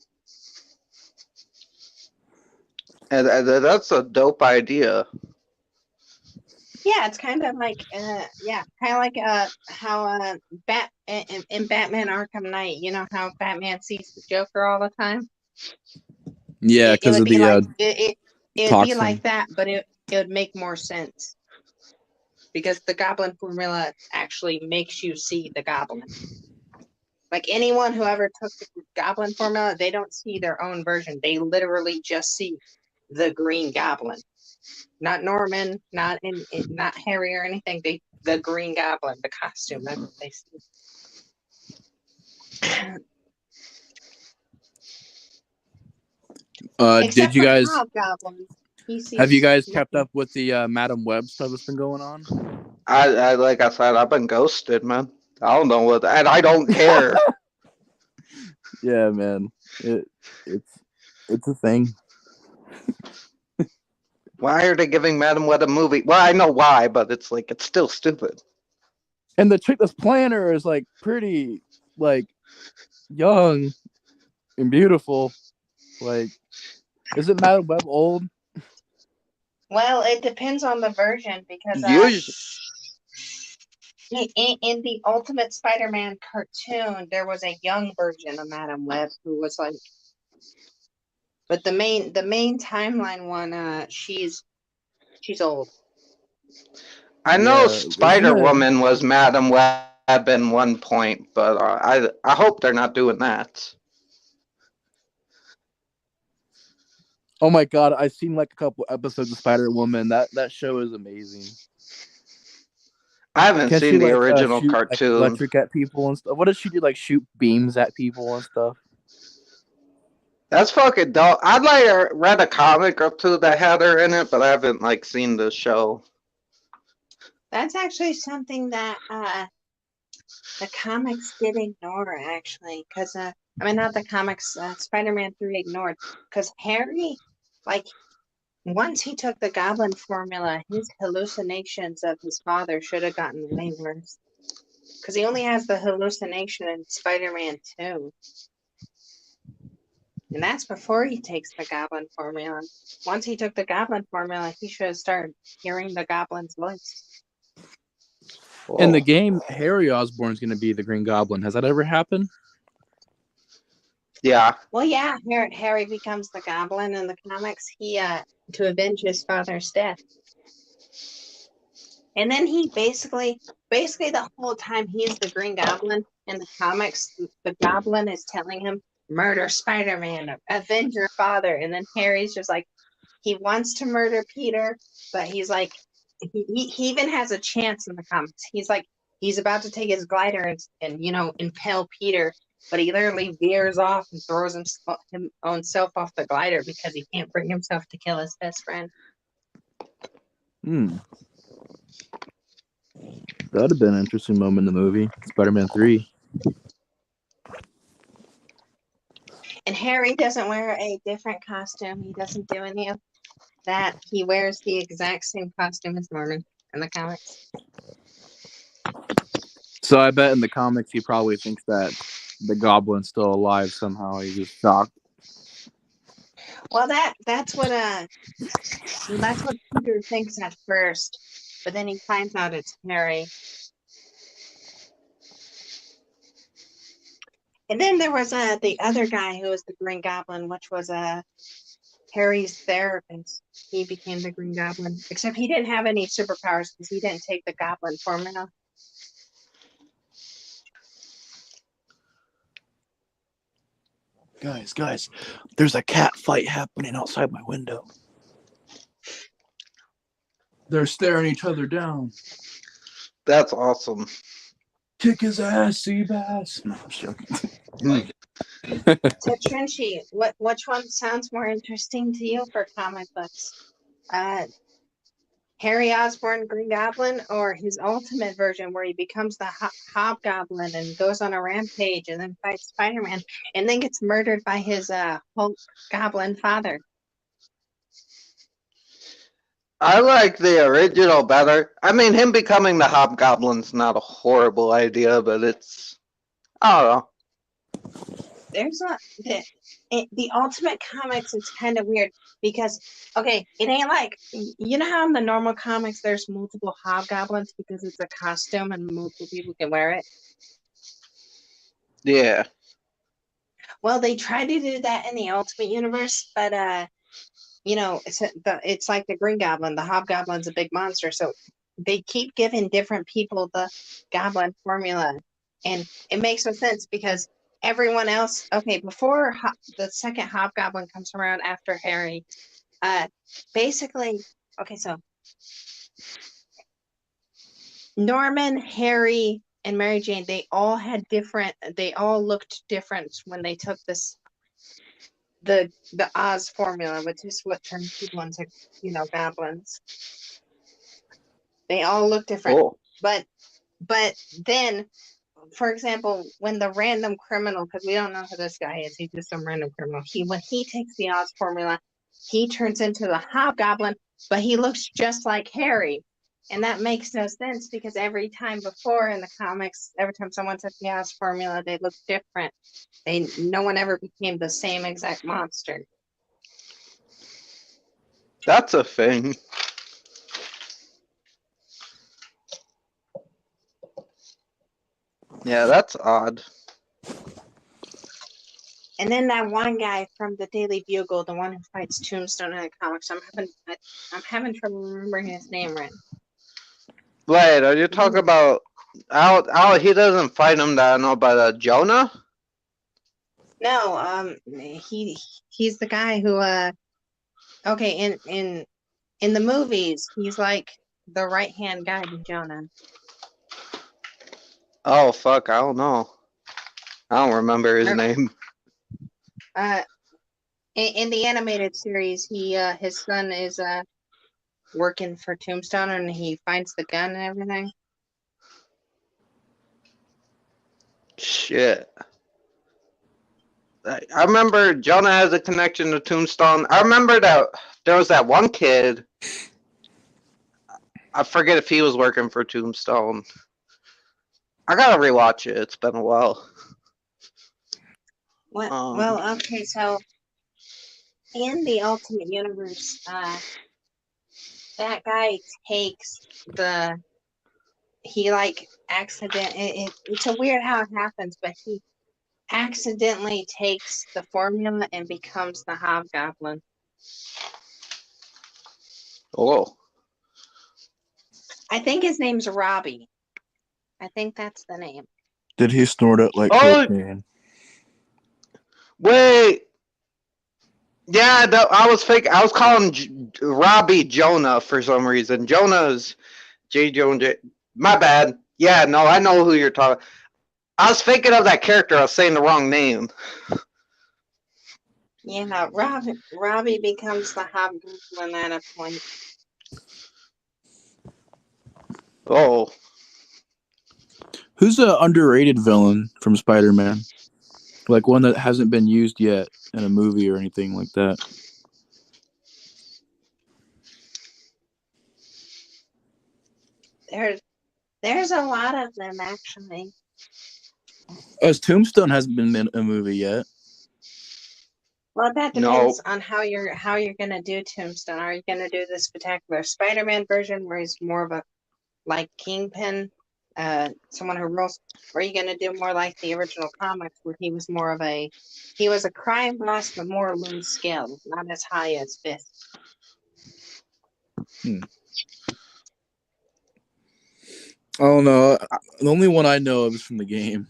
And that's a dope idea. Yeah, it's kind of like, how in Batman Arkham Knight, you know how Batman sees the Joker all the time? Yeah, because of the it would be like that, but it would make more sense. Because the Goblin formula actually makes you see the Goblin. Like anyone who ever took the Goblin formula, they don't see their own version. They literally just see the Green Goblin. Not Norman, not Harry or anything. The Green Goblin, the costume. That's what they see. Did you guys have you guys kept up with the Madam Web stuff that's been going on? I like I said, I've been ghosted, man. I don't know what, and I don't care. Yeah, man, it's a thing. Why are they giving Madam Web a movie? Well, I know why, but it's still stupid. And the chick that's playing her is like pretty, like, young and beautiful. Like, isn't Madam Web old? Well, it depends on the version because in the Ultimate Spider-Man cartoon, there was a young version of Madam Web who was like, but the main timeline one, she's old. I know Spider-Woman was Madam Web in one point, but I hope they're not doing that. Oh my god, I've seen like a couple episodes of Spider-Woman. That show is amazing. I haven't seen the original cartoon. Like, electric at people and stuff. What does she do? Like shoot beams at people and stuff? That's fucking dope. I'd read a comic or two that had her in it, but I haven't seen the show. That's actually something that the comics did ignore, actually, because not the comics. Spider-Man 3 ignored because Harry, once he took the Goblin formula, his hallucinations of his father should have gotten way worse. Because he only has the hallucination in Spider-Man 2. And that's before he takes the Goblin formula. Once he took the Goblin formula, he should have started hearing the Goblin's voice. Whoa. In the game, Harry Osborn's going to be the Green Goblin. Has that ever happened? Yeah. Well, yeah. Harry becomes the Goblin in the comics. He to avenge his father's death. And then he basically the whole time he's the Green Goblin in the comics, the Goblin is telling him, murder Spider-Man, avenge your father. And then Harry's just like, he wants to murder Peter, but he's like, he even has a chance in the comics. He's like, he's about to take his glider and impale Peter, but he literally veers off and throws his own self off the glider because he can't bring himself to kill his best friend. That'd have been an interesting moment in the movie, Spider-Man 3. And Harry doesn't wear a different costume. He doesn't do any of that. He wears the exact same costume as Norman in the comics. So I bet in the comics he probably thinks that the Goblin's still alive somehow. He's just shocked. Well, that's what Peter thinks at first, but then he finds out it's Harry. And then there was the other guy who was the Green Goblin, which was Harry's therapist. He became the Green Goblin, except he didn't have any superpowers because he didn't take the Goblin formula. guys, there's a cat fight happening outside my window. They're staring each other down. That's awesome. Kick his ass, Seabass. No, I'm joking. So Trenchy, which one sounds more interesting to you for comic books? Harry Osborn Green Goblin, or his ultimate version where he becomes the Hobgoblin and goes on a rampage and then fights Spider-Man and then gets murdered by his Hulk Goblin father? I like the original better. I mean, him becoming the Hobgoblin's not a horrible idea, but it's, I don't know. There's the Ultimate Comics, it's kind of weird because, okay, it ain't like, you know how in the normal comics there's multiple Hobgoblins because it's a costume and multiple people can wear it? Yeah. Well, they tried to do that in the Ultimate Universe, but you know, it's like the Green Goblin. The Hobgoblin's a big monster, so they keep giving different people the Goblin formula, and it makes no sense because everyone else. Okay, before the second Hobgoblin comes around after Harry, basically, okay, so Norman, Harry, and Mary Jane, they all looked different when they took the Oz formula, which is what turns people into, goblins. They all look different. Cool. But then, for example, when the random criminal, because we don't know who this guy is, he's just some random criminal. When he takes the Oz formula, he turns into the Hobgoblin, but he looks just like Harry. And that makes no sense because every time before in the comics, every time someone took the Oz formula, they looked different. No one ever became the same exact monster. That's a thing. Yeah, that's odd. And then that one guy from the Daily Bugle, the one who fights Tombstone in the comics, I'm having trouble remembering his name right. Wait, are you talking about? He doesn't fight him that I know, but Jonah? No, he's the guy who okay, in the movies, he's like the right-hand guy to Jonah. Oh fuck, I don't know. I don't remember his name. In the animated series, his son is working for Tombstone and he finds the gun and everything. Shit. I remember Jonah has a connection to Tombstone. I remember that there was that one kid. I forget if he was working for Tombstone. I gotta rewatch it. It's been a while. Well, okay, so in the Ultimate Universe, that guy takes it's a weird how it happens, but he accidentally takes the formula and becomes the Hobgoblin. Oh. I think his name's Robbie. I think that's the name. Did he snort it like cocaine? Wait. Yeah, I was calling Robbie Jonah for some reason. Jonah's J. Jonah. My bad. Yeah, no, I know who you're talking. I was thinking of that character. I was saying the wrong name. Yeah, Robbie becomes the Hobgoblin at a point. Oh. Who's an underrated villain from Spider-Man? Like one that hasn't been used yet in a movie or anything like that. There's a lot of them actually. As Tombstone hasn't been in a movie yet. Well, that depends on how you're gonna do Tombstone. Are you gonna do the spectacular Spider-Man version where he's more of a like Kingpin, someone who rules, or are you gonna do more like the original comics where he was a crime boss but more low scale, not as high as Fist? I don't know. The only one I know of is from the game.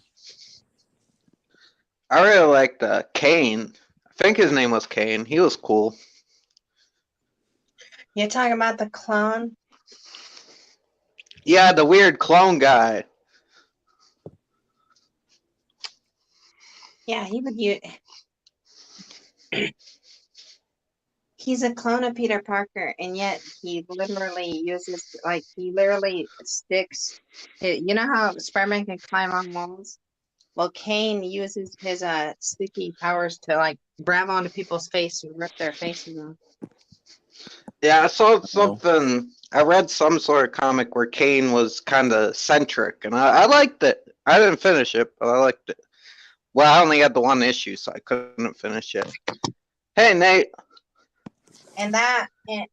I really liked Kane. I think his name was Kane. He was cool. You're talking about the clone? Yeah, the weird clone guy. Yeah, he would use. He's a clone of Peter Parker, and yet he literally uses, like, he literally sticks. You know how Spider-Man can climb on walls? Well, Kane uses his sticky powers to, like, grab onto people's face and rip their faces off. Yeah, I saw something. I read some sort of comic where Kane was kind of eccentric, and I liked it. I didn't finish it, but I liked it. Well, I only had the one issue, so I couldn't finish it. Hey, Nate. And that,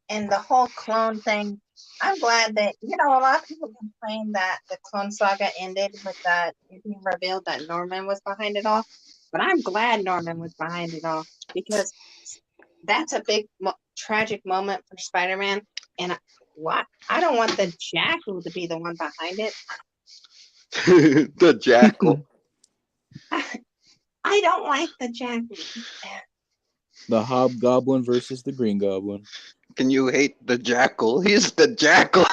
and the whole clone thing, I'm glad that, you know, a lot of people complain that the Clone Saga ended with that it being revealed that Norman was behind it all. But I'm glad Norman was behind it all, because that's a big tragic moment for Spider-Man. And I don't want the Jackal to be the one behind it. The Jackal. I don't like the Jackal. The Hobgoblin versus the Green Goblin. Can you hate the Jackal? He's the Jackal.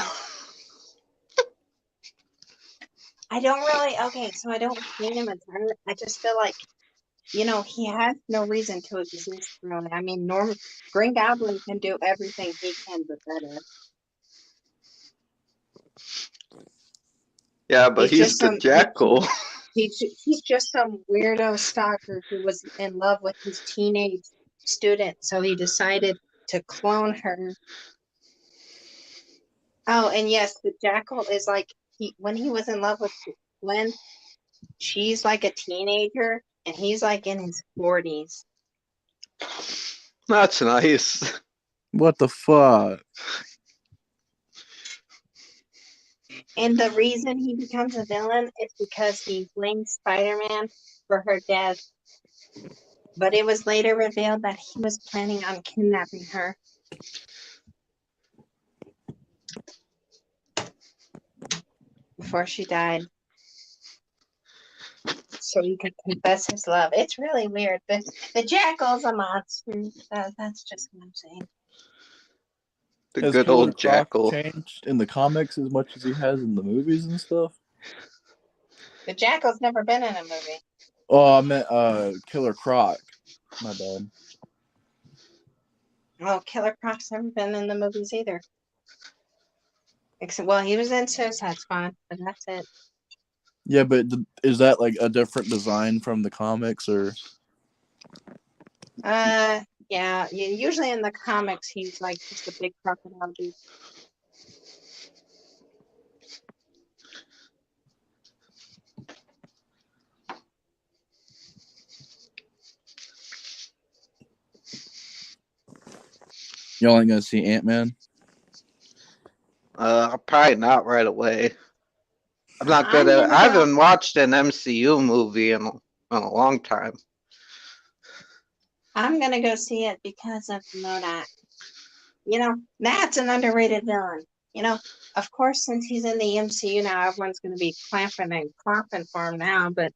I don't really. Okay, so I don't hate him entirely. I just feel like, you know, he has no reason to exist, really. I mean, Green Goblin can do everything he can, but better. Yeah, but he's the Jackal. He's just some weirdo stalker who was in love with his teenage student, so he decided to clone her. Oh, and yes, the Jackal is like, when he was in love with Gwen, she's like a teenager, and he's like in his 40s. That's nice. What the fuck? And the reason he becomes a villain is because he blames Spider-Man for her death. But it was later revealed that he was planning on kidnapping her. Before she died. So he could confess his love. It's really weird. The Jackal's a monster. That's just what I'm saying. The Has good Killer old Jackal. Changed in the comics as much as he has in the movies and stuff? The Jackal's never been in a movie. Oh, I meant Killer Croc. My bad. Oh, Killer Croc's never been in the movies either. Except, well, he was in Suicide Squad, but that's it. Yeah, but is that like a different design from the comics, or? Yeah. Usually in the comics, he's like just a big crocodile dude. Y'all ain't gonna see Ant-Man? Probably not right away. I'm not good at it. I haven't watched an MCU movie in a long time. I'm gonna go see it because of MODOK. You know, that's an underrated villain. You know, of course, since he's in the MCU now, everyone's gonna be clamping and clopping for him now. But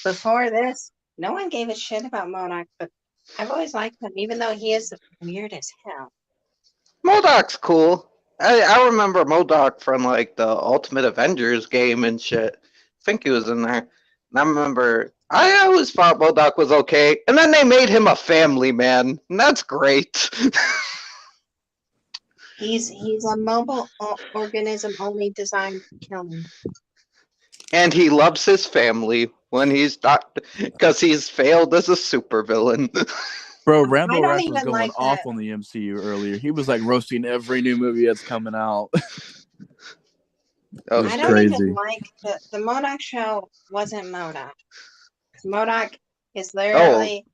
before this, no one gave a shit about MODOK. But I've always liked him, even though he is weird as hell. MODOK's cool. I remember MODOK from like the Ultimate Avengers game and shit. I think he was in there. And I remember I always thought MODOK was okay. And then they made him a family man. And that's great. He's a mobile organism only designed for killing. And he loves his family when he's not, because he's failed as a supervillain. Bro, Rambo Rap was going off on the MCU earlier. He was like roasting every new movie that's coming out. That was I don't even like the MODOK show. Wasn't MODOK. MODOK is literally,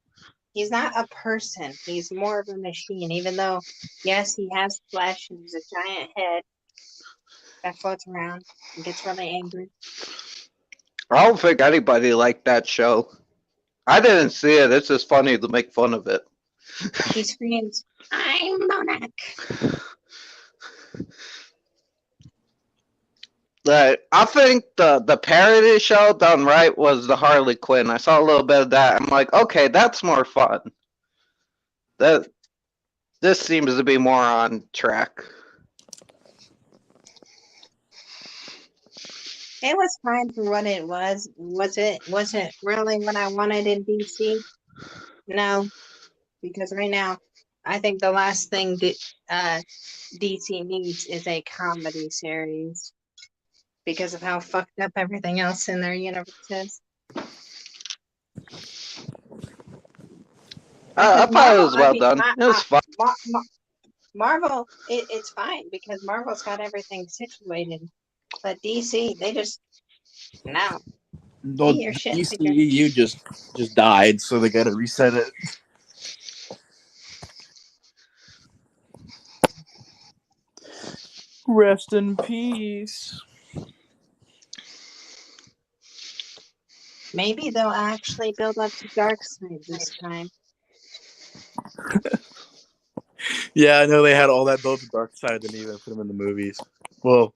he's not a person. He's more of a machine. Even though, yes, he has flesh and he's a giant head that floats around and gets really angry. I don't think anybody liked that show. I didn't see it. It's just funny to make fun of it. He screams, "I'm MODOK." Right. I think the parody show done right was the Harley Quinn. I saw a little bit of that. I'm like, okay, that's more fun. This seems to be more on track. It was fine for what it was. Was it really what I wanted in DC? No, because right now I think the last thing that DC needs is a comedy series because of how fucked up everything else in their universe is. I thought it was well done. It was fun. Marvel, it's fine because Marvel's got everything situated. But DC, they just no. Well, DCEU just died, so they got to reset it. Rest in peace. Maybe they'll actually build up to Darkseid this time. Yeah, I know they had all that built to Darkseid, didn't even put him in the movies. Well,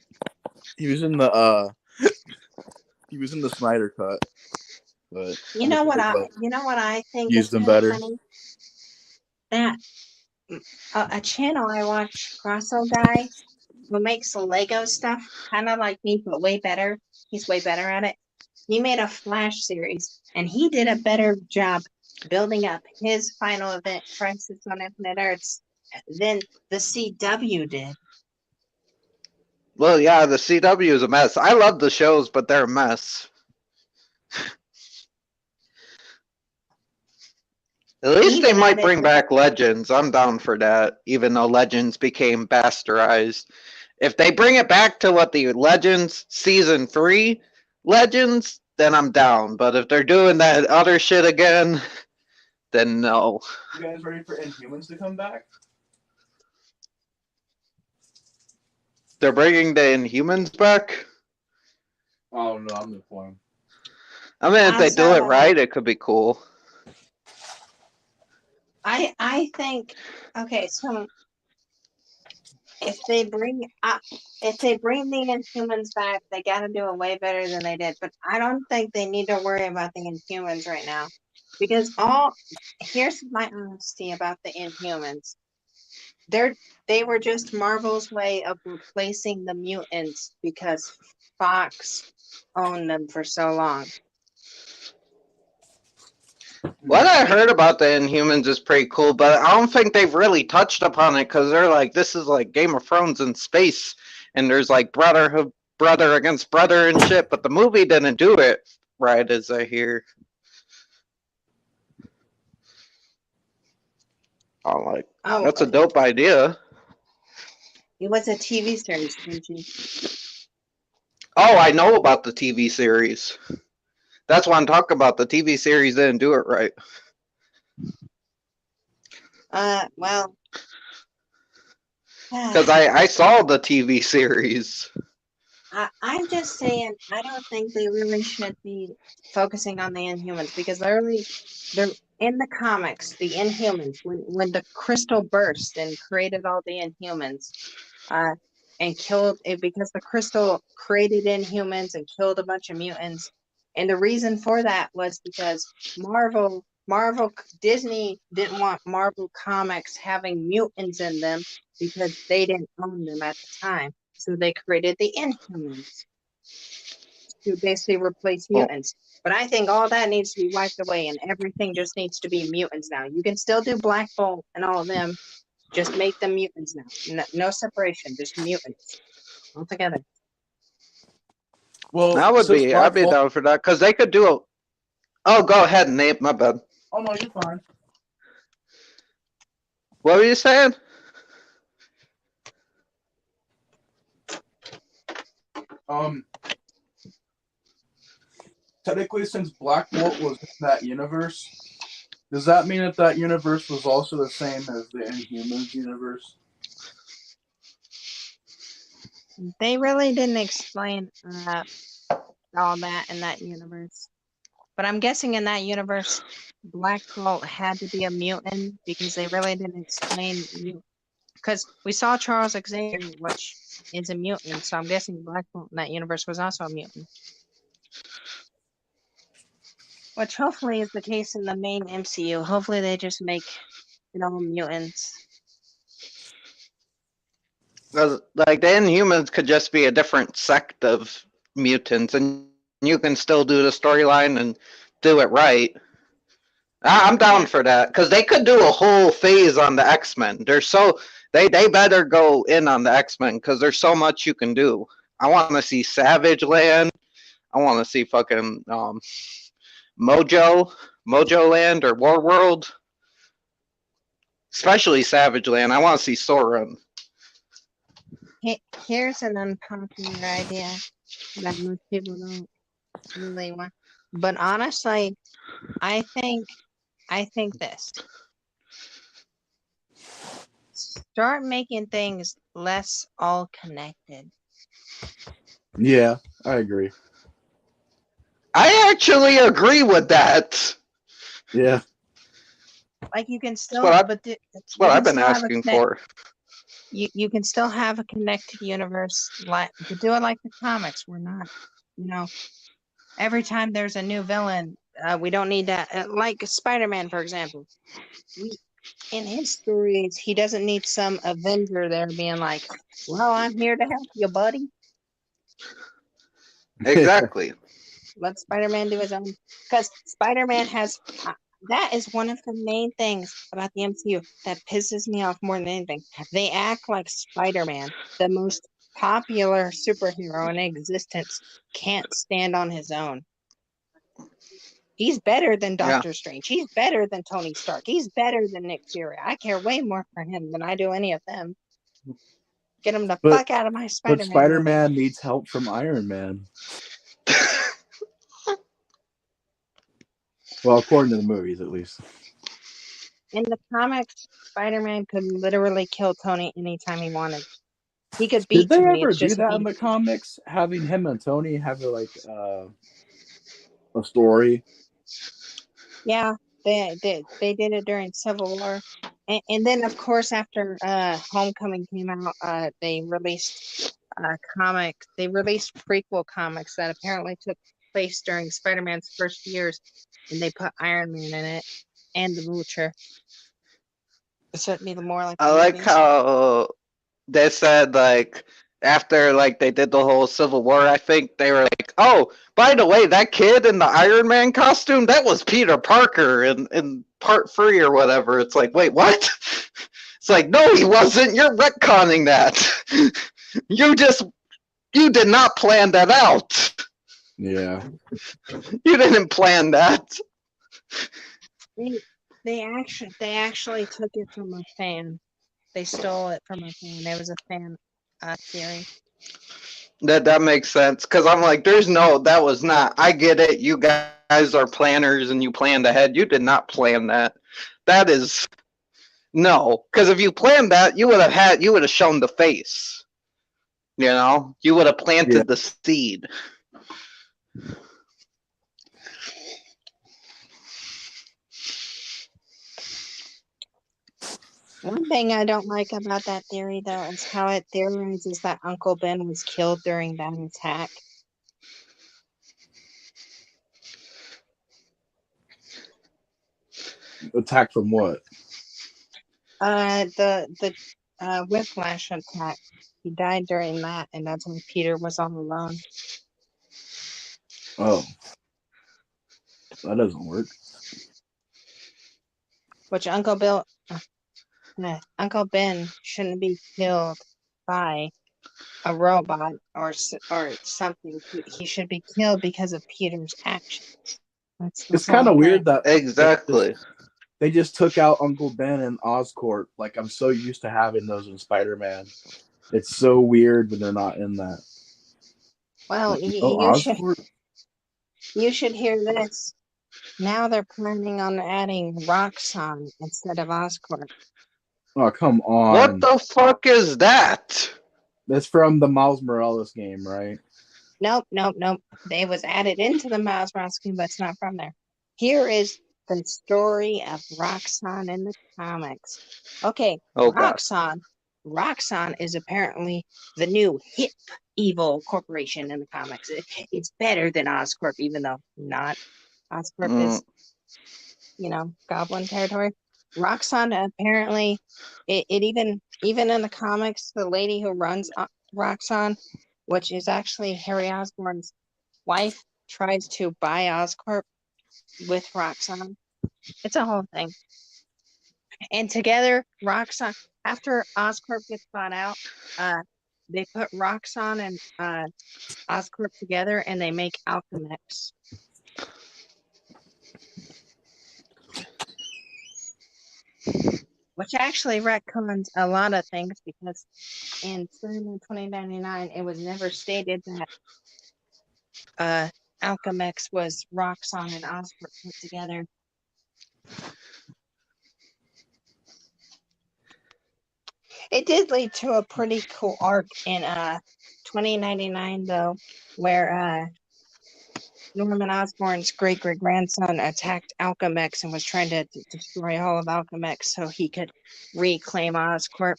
he was in the Snyder cut. But you know what I think used them better. Funny? That a channel I watch, Grosso Guy, who makes Lego stuff, kind of like me, but way better. He's way better at it. He made a Flash series, and he did a better job building up his final event, Crisis on Infinite Earths, than the CW did. Well, yeah, the CW is a mess. I love the shows, but they're a mess. At least they might bring back Legends. I'm down for that, even though Legends became bastardized. If they bring it back to what the Legends Season 3 Legends, then I'm down. But if they're doing that other shit again, then no. You guys ready for Inhumans to come back? They're bringing the Inhumans back? Oh, no, I'm just playing. I mean, if they do it right, it could be cool. I think, okay, so if they bring the Inhumans back, they gotta do it way better than they did. But I don't think they need to worry about the Inhumans right now. Because here's my honesty about the Inhumans. They were just Marvel's way of replacing the mutants because Fox owned them for so long. What I heard about the Inhumans is pretty cool, but I don't think they've really touched upon it because they're like, this is like Game of Thrones in space, and there's like brother against brother and shit, but the movie didn't do it right, as I hear. I'm like, that's a dope idea. It was a TV series, didn't you? Oh, I know about the TV series. That's why I'm talking about. The TV series didn't do it right. Well. Because I saw the TV series. I'm just saying, I don't think they really should be focusing on the Inhumans because they're in the comics, the Inhumans, when the crystal burst and created all the Inhumans, and killed it because the crystal created Inhumans and killed a bunch of mutants. And the reason for that was because Disney didn't want Marvel Comics having mutants in them because they didn't own them at the time. So they created the Inhumans to basically replace mutants. But I think all that needs to be wiped away and everything just needs to be mutants now. You can still do Black Bolt and all of them. Just make them mutants now. No separation, just mutants. All together. Well, I'd be down for that because they could do a. Oh, go ahead, Nate. My bad. Oh no, you're fine. What were you saying? Technically, since Black Bolt was in that universe, does that mean that universe was also the same as the Inhumans universe? They really didn't explain all that in that universe. But I'm guessing in that universe, Black Bolt had to be a mutant because they really didn't explain because we saw Charles Xavier, which is a mutant, so I'm guessing Black Bolt in that universe was also a mutant. Which hopefully is the case in the main MCU. Hopefully they just make all mutants. Like the Inhumans could just be a different sect of mutants, and you can still do the storyline and do it right. I'm down for that, because they could do a whole phase on the X-Men. They better go in on the X-Men, because there's so much you can do. I want to see Savage Land. I want to see fucking Mojo Land or War World. Especially Savage Land. I want to see Soren. Here's an unpopular idea that most people don't really want. But honestly, I think this. Start making things less all connected. Yeah, I agree. I actually agree with that. Yeah. Like you can still, that's what I've been asking for. You can still have a connected universe, like to do it like the comics. We're not, every time there's a new villain, we don't need that. Like Spider-Man, for example, in his stories, he doesn't need some Avenger there being like, "Well, I'm here to help you, buddy." Exactly. Let Spider-Man do his own, because Spider-Man has. That is one of the main things about the MCU that pisses me off more than anything. They act like Spider-Man, the most popular superhero in existence, can't stand on his own. He's better than Doctor Strange. He's better than Tony Stark. He's better than Nick Fury. I care way more for him than I do any of them. Get him the fuck out of my Spider-Man. But Spider-Man needs help from Iron Man. Well, according to the movies, at least. In the comics, Spider-Man could literally kill Tony anytime he wanted. He could beat Tony. Did they ever do that in the comics? Having him and Tony have a story? Yeah, they did it during Civil War. And then, of course, after Homecoming came out, they released comics. They released prequel comics that apparently took place during Spider-Man's first years, and they put Iron Man in it and the Vulture. So it'd be more like. I like how they said after they did the whole Civil War, I think they were like, "Oh, by the way, that kid in the Iron Man costume, that was Peter Parker in Part 3 or whatever." It's like, wait, what? It's like, no, he wasn't. You're retconning that. You did not plan that out. Yeah. You didn't plan that. They actually took it from a fan. They stole it from a fan. It was a fan theory. That makes sense, because I'm like, that was not. I get it. You guys are planners and you planned ahead. You did not plan that. That is no, because if you planned that, you would have shown the face. You would have planted the seed. One thing I don't like about that theory, though, is how it theorizes that Uncle Ben was killed during that attack. Attack from what? The Whiplash attack. He died during that, and that's when Peter was all alone. Oh. That doesn't work. Which Uncle Ben shouldn't be killed by a robot or something. He should be killed because of Peter's actions. It's kind of weird that exactly they just took out Uncle Ben and Oscorp. I'm so used to having those in Spider-Man. It's so weird when they're not in that. Well, you should hear this. Now they're planning on adding Roxxon instead of Oscorp. Oh, come on. What the fuck is that? That's from the Miles Morales game, right? Nope. They was added into the Miles Morales game, but it's not from there. Here is the story of Roxxon in the comics. Okay, Roxxon Roxxon is apparently the new hip evil corporation in the comics. It's better than Oscorp, even though not Oscorp is, Goblin territory. Roxxon apparently, it even in the comics, the lady who runs Roxxon, which is actually Harry Osborn's wife, tries to buy Oscorp with Roxxon. It's a whole thing. And together, Roxxon, after Oscorp gets bought out, they put Roxxon and Oscorp together, and they make Alchemax. Which actually retcons a lot of things, because in Spider-Man 2099, it was never stated that Alchemax was Roxxon and Oscorp put together. It did lead to a pretty cool arc in 2099, though, where Norman Osborn's great-great-grandson attacked Alchemax and was trying to destroy all of Alchemax so he could reclaim Oscorp.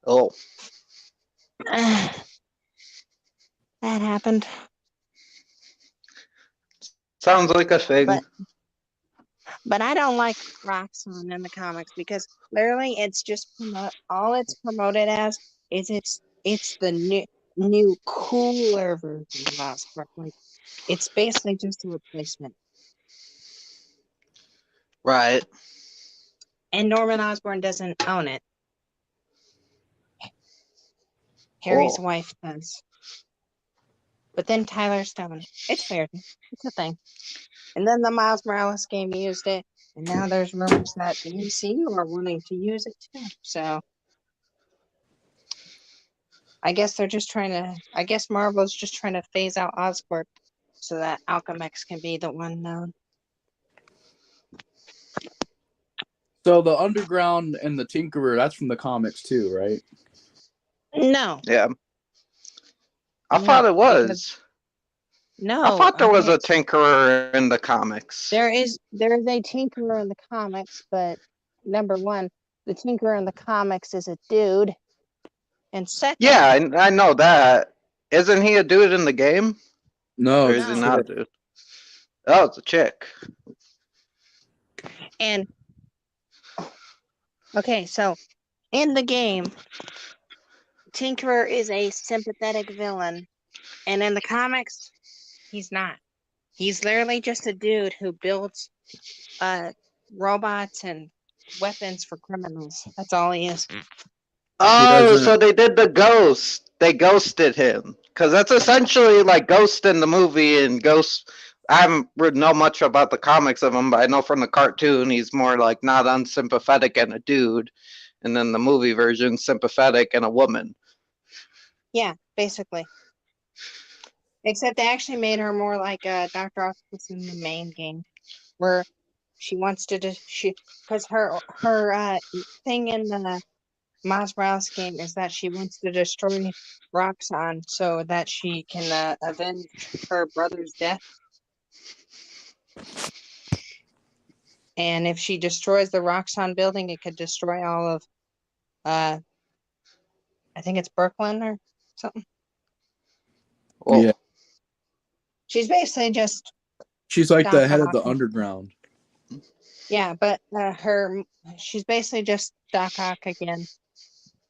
Oh. That happened. Sounds like a thing. But I don't like Roxxon in the comics, because literally it's just all it's promoted as is it's the new cooler version of Oscorp. Like, it's basically just a replacement. Right. And Norman Osborn doesn't own it. Harry's wife does. But then Tyler Stone. It's weird. It's a thing. And then the Miles Morales game used it, and now there's rumors that the MCU are wanting to use it too. So I guess Marvel's just trying to phase out Oscorp so that Alchemax can be the one known. So the Underground and the Tinkerer, that's from the comics too, right? No. Yeah. I thought it was. No. I thought there was a Tinkerer in the comics. There is a Tinkerer in the comics, but number one, the Tinkerer in the comics is a dude. And second, yeah, I know that. Isn't he a dude in the game? No. Or is he not a dude? Oh, it's a chick. And okay, so in the game, Tinkerer is a sympathetic villain, and in the comics, he's not. He's literally just a dude who builds robots and weapons for criminals. That's all he is. Oh, so they did the ghost. They ghosted him. Because that's essentially like Ghost in the movie, and Ghost... I haven't know much about the comics of him, but I know from the cartoon he's more like not unsympathetic and a dude. And then the movie version, sympathetic and a woman. Yeah, basically. Except they actually made her more like Dr. Octopus in the main game, where she wants to because her thing in the Miles Morales game is that she wants to destroy Roxxon so that she can avenge her brother's death. And if she destroys the Roxxon building, it could destroy all of I think it's Brooklyn or something. Oh. Yeah. She's basically just... She's like the head of the Underground. Yeah, but she's basically just Doc Ock again.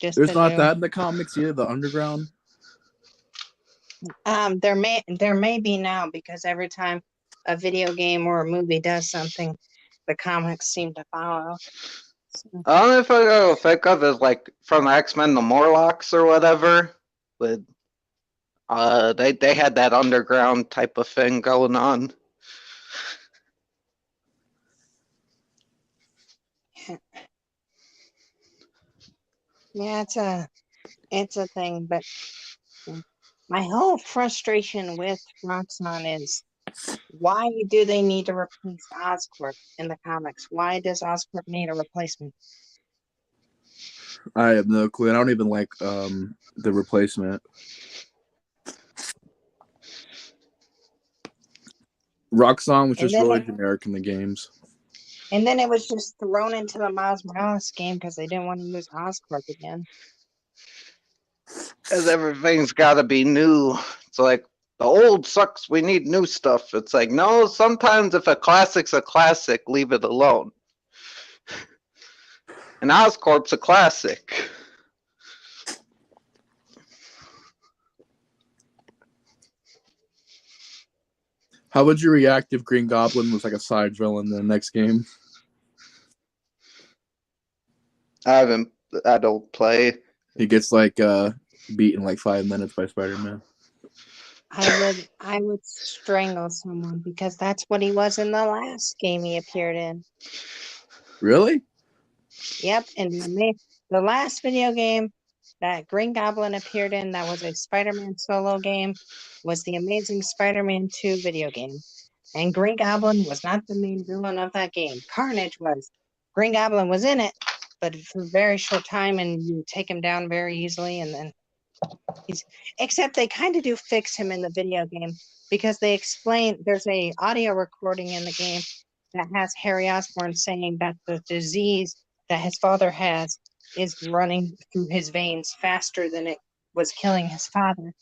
There's not that in the comics either, the Underground? There may be now, because every time a video game or a movie does something, the comics seem to follow. So. I don't know if I go think of it like from X-Men, the Morlocks or whatever. With they had that underground type of thing going on. Yeah, it's a thing, but my whole frustration with Roxxon is, why do they need to replace Oscorp in the comics? Why does Oscorp need a replacement? I have no clue. I don't even like the replacement. Roxxon was just really generic in the games. And then it was just thrown into the Miles Morales game because they didn't want to use Oscorp again. Because everything's got to be new. It's like, the old sucks, we need new stuff. It's like, no, sometimes if a classic's a classic, leave it alone. And Oscorp's a classic. How would you react if Green Goblin was like a side villain in the next game? I don't play. He gets like beaten like 5 minutes by Spider-Man. I would strangle someone because that's what he was in the last game he appeared in. Really? Yep, and the last video game that Green Goblin appeared in that was a Spider-Man solo game was the Amazing Spider-Man 2 video game. And Green Goblin was not the main villain of that game. Carnage was. Green Goblin was in it, but for a very short time, and you take him down very easily, and then except they kind of do fix him in the video game because they explain there's a audio recording in the game that has Harry Osborn saying that the disease that his father has is running through his veins faster than it was killing his father.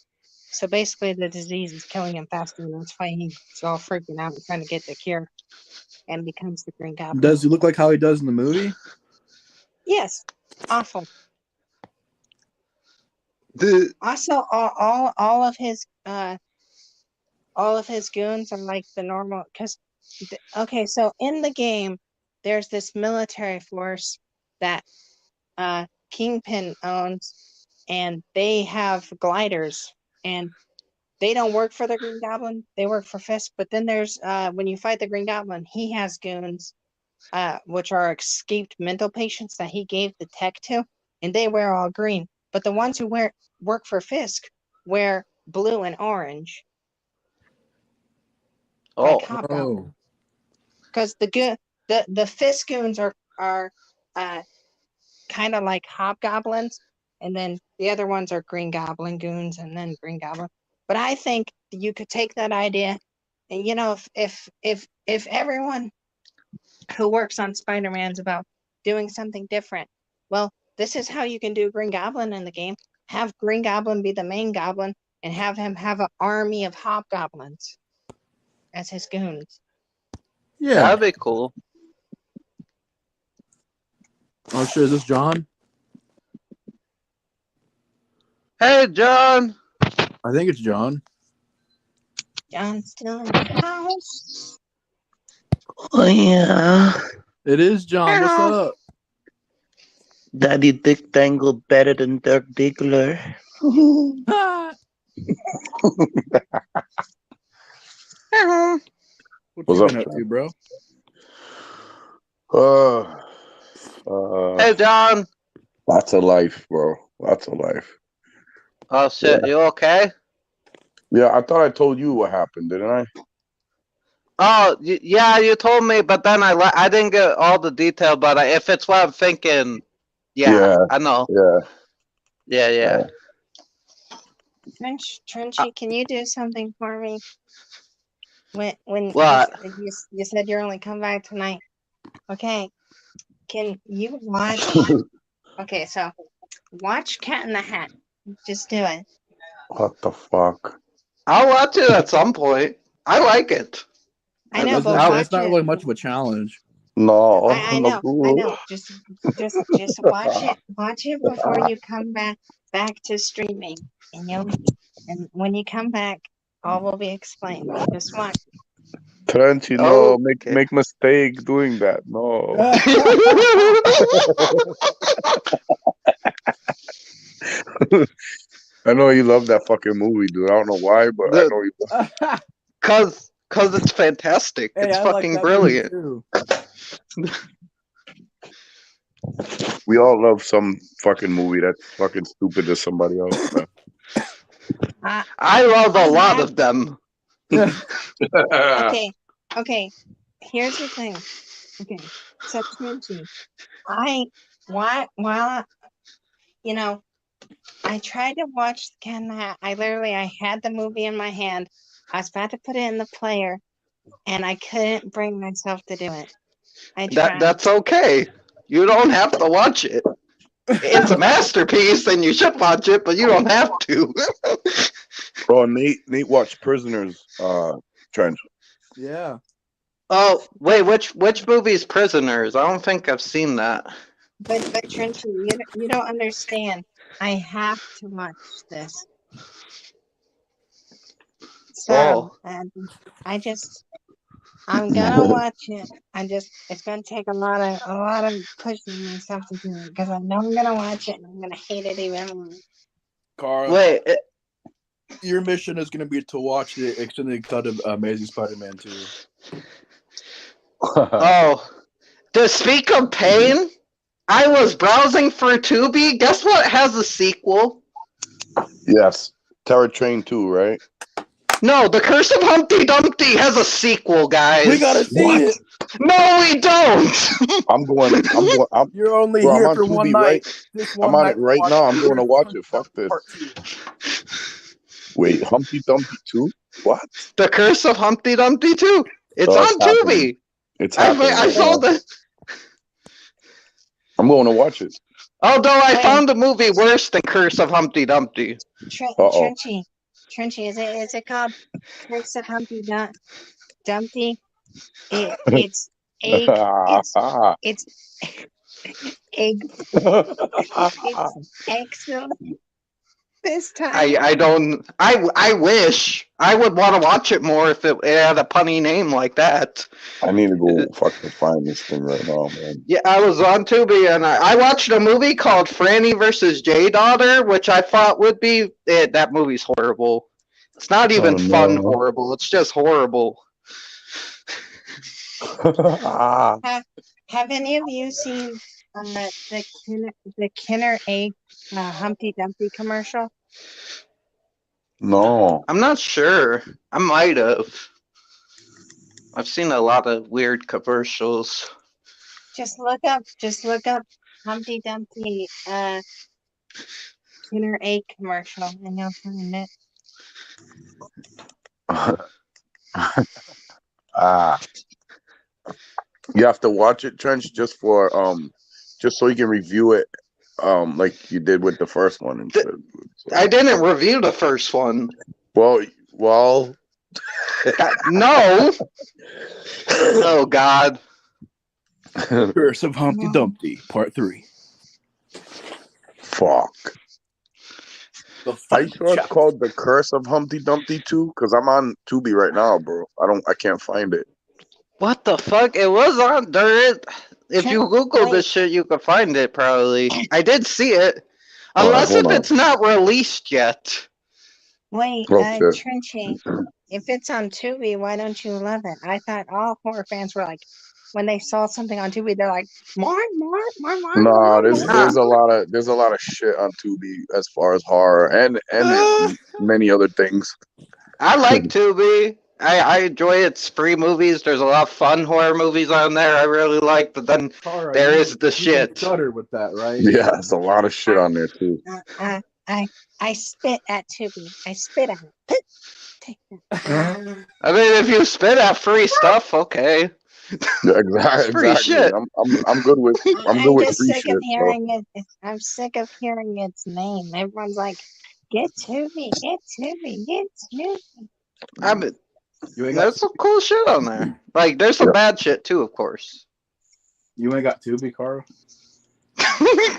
So basically the disease is killing him faster, and that's why he's all freaking out and trying to get the cure and becomes the Green Goblin. Does he look like how he does in the movie? Yes. Awful. Also, all of his goons are like the normal. Because okay, so in the game, there's this military force that Kingpin owns, and they have gliders, and they don't work for the Green Goblin. They work for Fisk. But then there's when you fight the Green Goblin, he has goons, which are escaped mental patients that he gave the tech to, and they wear all green. But the ones who work for Fisk wear blue and orange. Oh, like because the Fisk goons are kind of like hobgoblins, and then the other ones are Green Goblin goons, and then Green Goblin. But I think you could take that idea, and if everyone who works on Spider-Man's about doing something different, well, this is how you can do Green Goblin in the game. Have Green Goblin be the main goblin and have him have an army of hobgoblins as his goons. Yeah, that'd be cool. Oh, sure. Is this John? Hey, John. I think it's John. John's still in the house. Oh, yeah. It is John. What's up? Daddy Dick Dangle better than Dirk Diggler. What's up to, bro? Hey, John. Lots of life, bro. Lots of life. Oh, shit. Yeah. You okay? Yeah, I thought I told you what happened, didn't I? Oh, yeah, you told me, but then I didn't get all the detail, but if it's what I'm thinking, yeah. I know. Yeah. Trenchy, can you do something for me? When what? You said you're only come back tonight. Okay. Can you watch? Okay, so watch Cat in the Hat. Just do it. What the fuck? I'll watch it at some point. I like it. I know, but that's not really much of a challenge. No, I know. Just watch it. Watch it before you come back to streaming, and when you come back, all will be explained. Just watch. Trenchy, no, make mistake doing that. No. I know you love that fucking movie, dude. I don't know why, but I know you love it. Cause it's fantastic. Hey, it's fucking brilliant. We all love some fucking movie that's fucking stupid to somebody else. I love a lot of them. Okay. Here's the thing. Okay, so Trenchy, while I tried to watch Cat in the Hat. I had the movie in my hand. I was about to put it in the player, and I couldn't bring myself to do it. That's okay. You don't have to watch it. It's a masterpiece, and you should watch it, but you don't have to. Bro, Nate watched Prisoners. Trench. Yeah. Oh wait, which movie is Prisoners? I don't think I've seen that. But Trenchy, you don't understand. I have to watch this. So I'm gonna watch it. It's gonna take a lot of pushing myself to do it because I know I'm gonna watch it and I'm gonna hate it even more. Carl, wait, your mission is gonna be to watch the extended cut of Amazing Spider-Man 2. Oh, to speak of pain, I was browsing for Tubi. Guess what has a sequel? Yes, Terror Train 2, right? No, The Curse of Humpty Dumpty has a sequel, guys. We gotta see it. No, we don't. You're only bro, here for one night. I'm on it right now. I'm going to watch it. Fuck this. Wait, Humpty Dumpty 2? What? The Curse of Humpty Dumpty 2. It's on Tubi. It's happening. I saw the. I'm going to watch it. Although I found a movie worse than Curse of Humpty Dumpty. Trenchy, is it called Curse of Humpty Dumpty? It's egg. It's egg. It's excellent. This time. I wish I would want to watch it more if it had a punny name like that. I need to go fucking find this thing right now, man. Yeah, I was on Tubi and I watched a movie called Franny versus J Daughter, which I thought would be that movie's horrible. It's not even fun horrible. It's just horrible. Have any of you seen the Kinner Egg Humpty Dumpty commercial? No. I'm not sure. I might have. I've seen a lot of weird commercials. Just look up Humpty Dumpty Kinner Egg commercial and you'll find it. You have to watch it, Trench, just so you can review it, like you did with the first one. And shit. I didn't review the first one. Well. No. Oh God. Curse of Humpty Dumpty, Part 3. Fuck. Are you sure it's called The Curse of Humpty Dumpty 2? Because I'm on Tubi right now, bro. I can't find it. What the fuck? It was on there. If you Google this shit, you could find it probably. I did see it. Unless if it's not released yet. Wait, Trenchy, if it's on Tubi, why don't you love it? I thought all horror fans were like, when they saw something on Tubi, they're like, more. No, there's a lot of shit on Tubi as far as horror and many other things. I like Tubi. I enjoy its free movies. There's a lot of fun horror movies on there I really like, but then there is the shit. Shudder with that, right? Yeah, there's a lot of shit on there too. I spit at Tubi. I spit at it. Take that. I mean, if you spit at free stuff, okay. Yeah, exactly. Free shit. I'm good with free shit. I'm sick of hearing its name. Everyone's like, get Tubi, get Tubi, get Tubi. I mean, there's some cool shit on there. Like, there's some bad shit too, of course. You ain't got Tubi, Carl?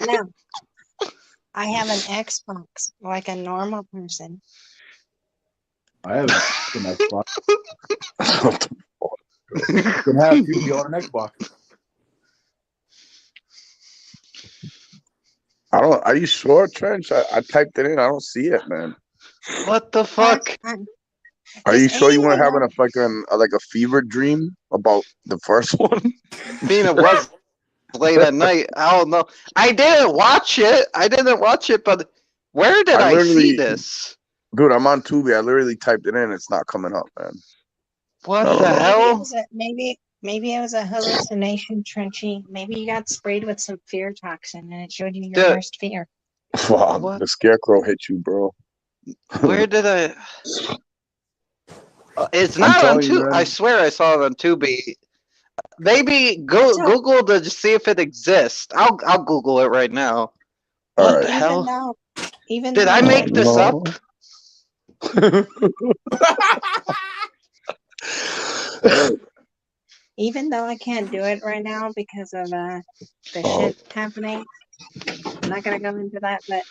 No. I have an Xbox like a normal person. I have an Xbox. You can have Tubi on an Xbox. Are you sure, Trench? I typed it in. I don't see it, man. What the fuck? Are you sure you weren't having a fever dream about the first one? I mean, it was late at night. I don't know. I didn't watch it, but where did I see this? Dude, I'm on Tubi. I literally typed it in. It's not coming up, man. What the hell? Maybe it was a hallucination, Trenchy. Maybe you got sprayed with some fear toxin and it showed you your worst fear. Wow, the scarecrow hit you, bro. Where did I? It's not on Tubi. I swear I saw it on Tubi. maybe Google to see if it exists. I'll Google it right now. What the hell? Did I make this up? Even though I can't do it right now because of the shit happening, I'm not gonna go into that. But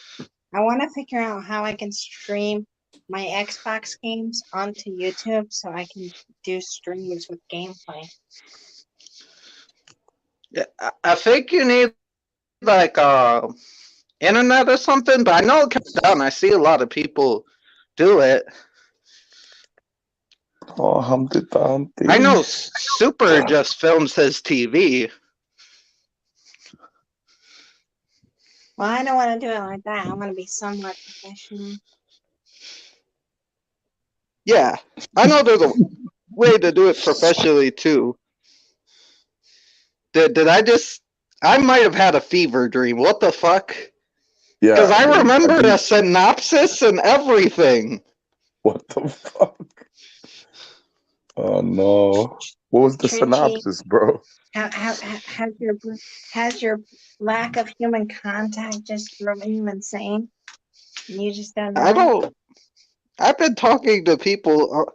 I want to figure out how I can stream my Xbox games onto YouTube so I can do streams with gameplay. Yeah, I think you need like internet or something, but I know it comes down. I see a lot of people do it. Oh, Humpty Dumpty. I know Super just films his TV. Well, I don't want to do it like that. I want to be somewhat professional. Yeah, I know there's a way to do it professionally too. Did I just? I might have had a fever dream. What the fuck? Yeah. Because I remember the synopsis and everything. What the fuck? Oh no! What was the synopsis, bro? Has your lack of human contact just driven you insane? You just don't know. I've been talking to people.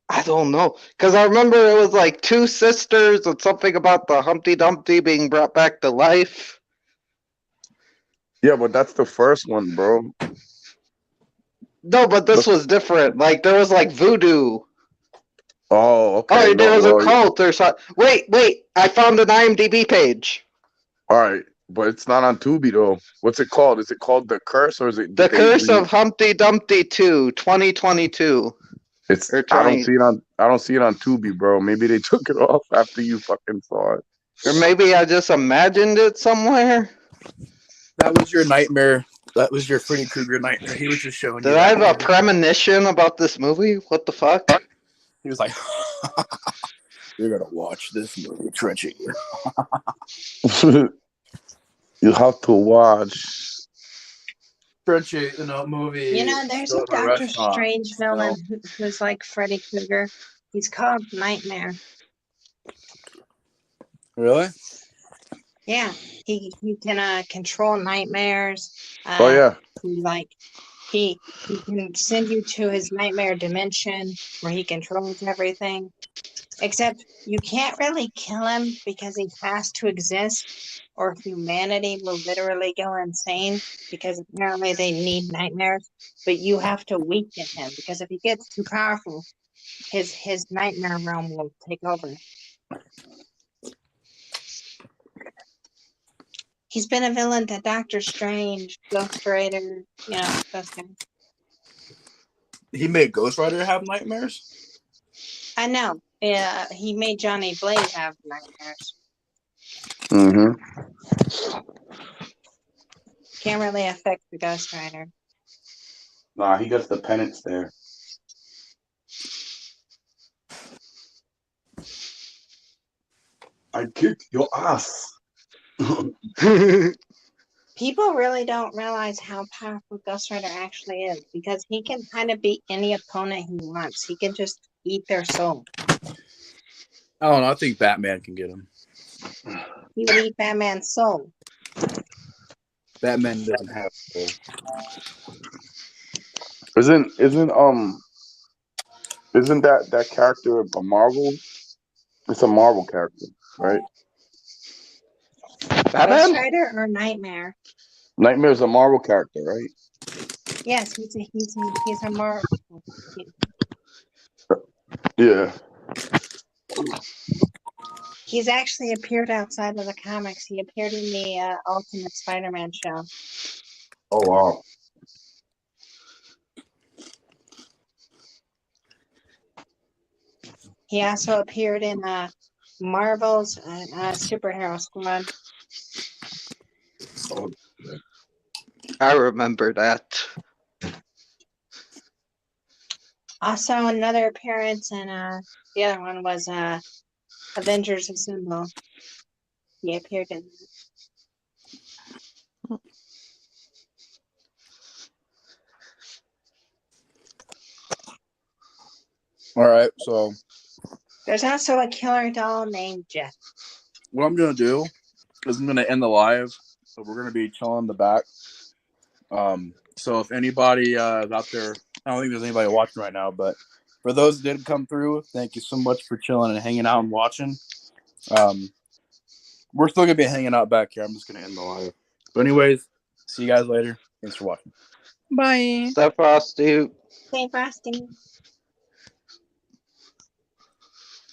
I don't know, because I remember it was like two sisters and something about the Humpty Dumpty being brought back to life. Yeah, but that's the first one, bro. No, but this was different. Like there was like voodoo. Oh, okay. Oh, there was a cult or something. Wait! I found an IMDb page. All right, but it's not on Tubi though. What's it called? Is it called The Curse or is it The Curse of Humpty Dumpty 2, 2022? I don't see it on Tubi, bro. Maybe they took it off after you fucking saw it. Or maybe I just imagined it somewhere. That was your nightmare. That was your Freddy Krueger nightmare. He was just showing you. Did I have a premonition about this movie? What the fuck? He was like, "You're gonna watch this movie, Trenchy." You have to watch. Trenchy, movie. You know, there's a Doctor Strange villain who's like Freddy Krueger. He's called Nightmare. Really? Yeah, he can control nightmares. Oh yeah. He can send you to his nightmare dimension where he controls everything. Except you can't really kill him because he has to exist, or humanity will literally go insane because apparently they need nightmares. But you have to weaken him because if he gets too powerful, his nightmare realm will take over. He's been a villain to Doctor Strange, Ghost Rider, those guys. He made Ghost Rider have nightmares? I know. Yeah, he made Johnny Blaze have nightmares. Mm-hmm. Can't really affect the Ghost Rider. Nah, he gets the penance there. I kicked your ass. People really don't realize how powerful Ghost Rider actually is because he can kind of beat any opponent he wants. He can just eat their soul. I don't know. I think Batman can get him. He would eat Batman's soul. Batman doesn't have a soul. Isn't that character a Marvel? It's a Marvel character, right? Ghost Rider or Nightmare? Nightmare's a Marvel character, right? Yes, he's a Marvel. Yeah. He's actually appeared outside of the comics. He appeared in the Ultimate Spider-Man show. Oh wow. He also appeared in Marvel's Superhero Squad. Oh, I remember that. Also, another appearance, and the other one was Avengers Assemble. He appeared in that. All right, so There's also a killer doll named Jeff. What I'm gonna do is I'm gonna end the live. So we're gonna be chilling in the back. So if anybody is out there, I don't think there's anybody watching right now, but for those that did come through, thank you so much for chilling and hanging out and watching. We're still gonna be hanging out back here. I'm just gonna end the live. But anyways, see you guys later. Thanks for watching. Bye. Stay frosty. Stay frosty.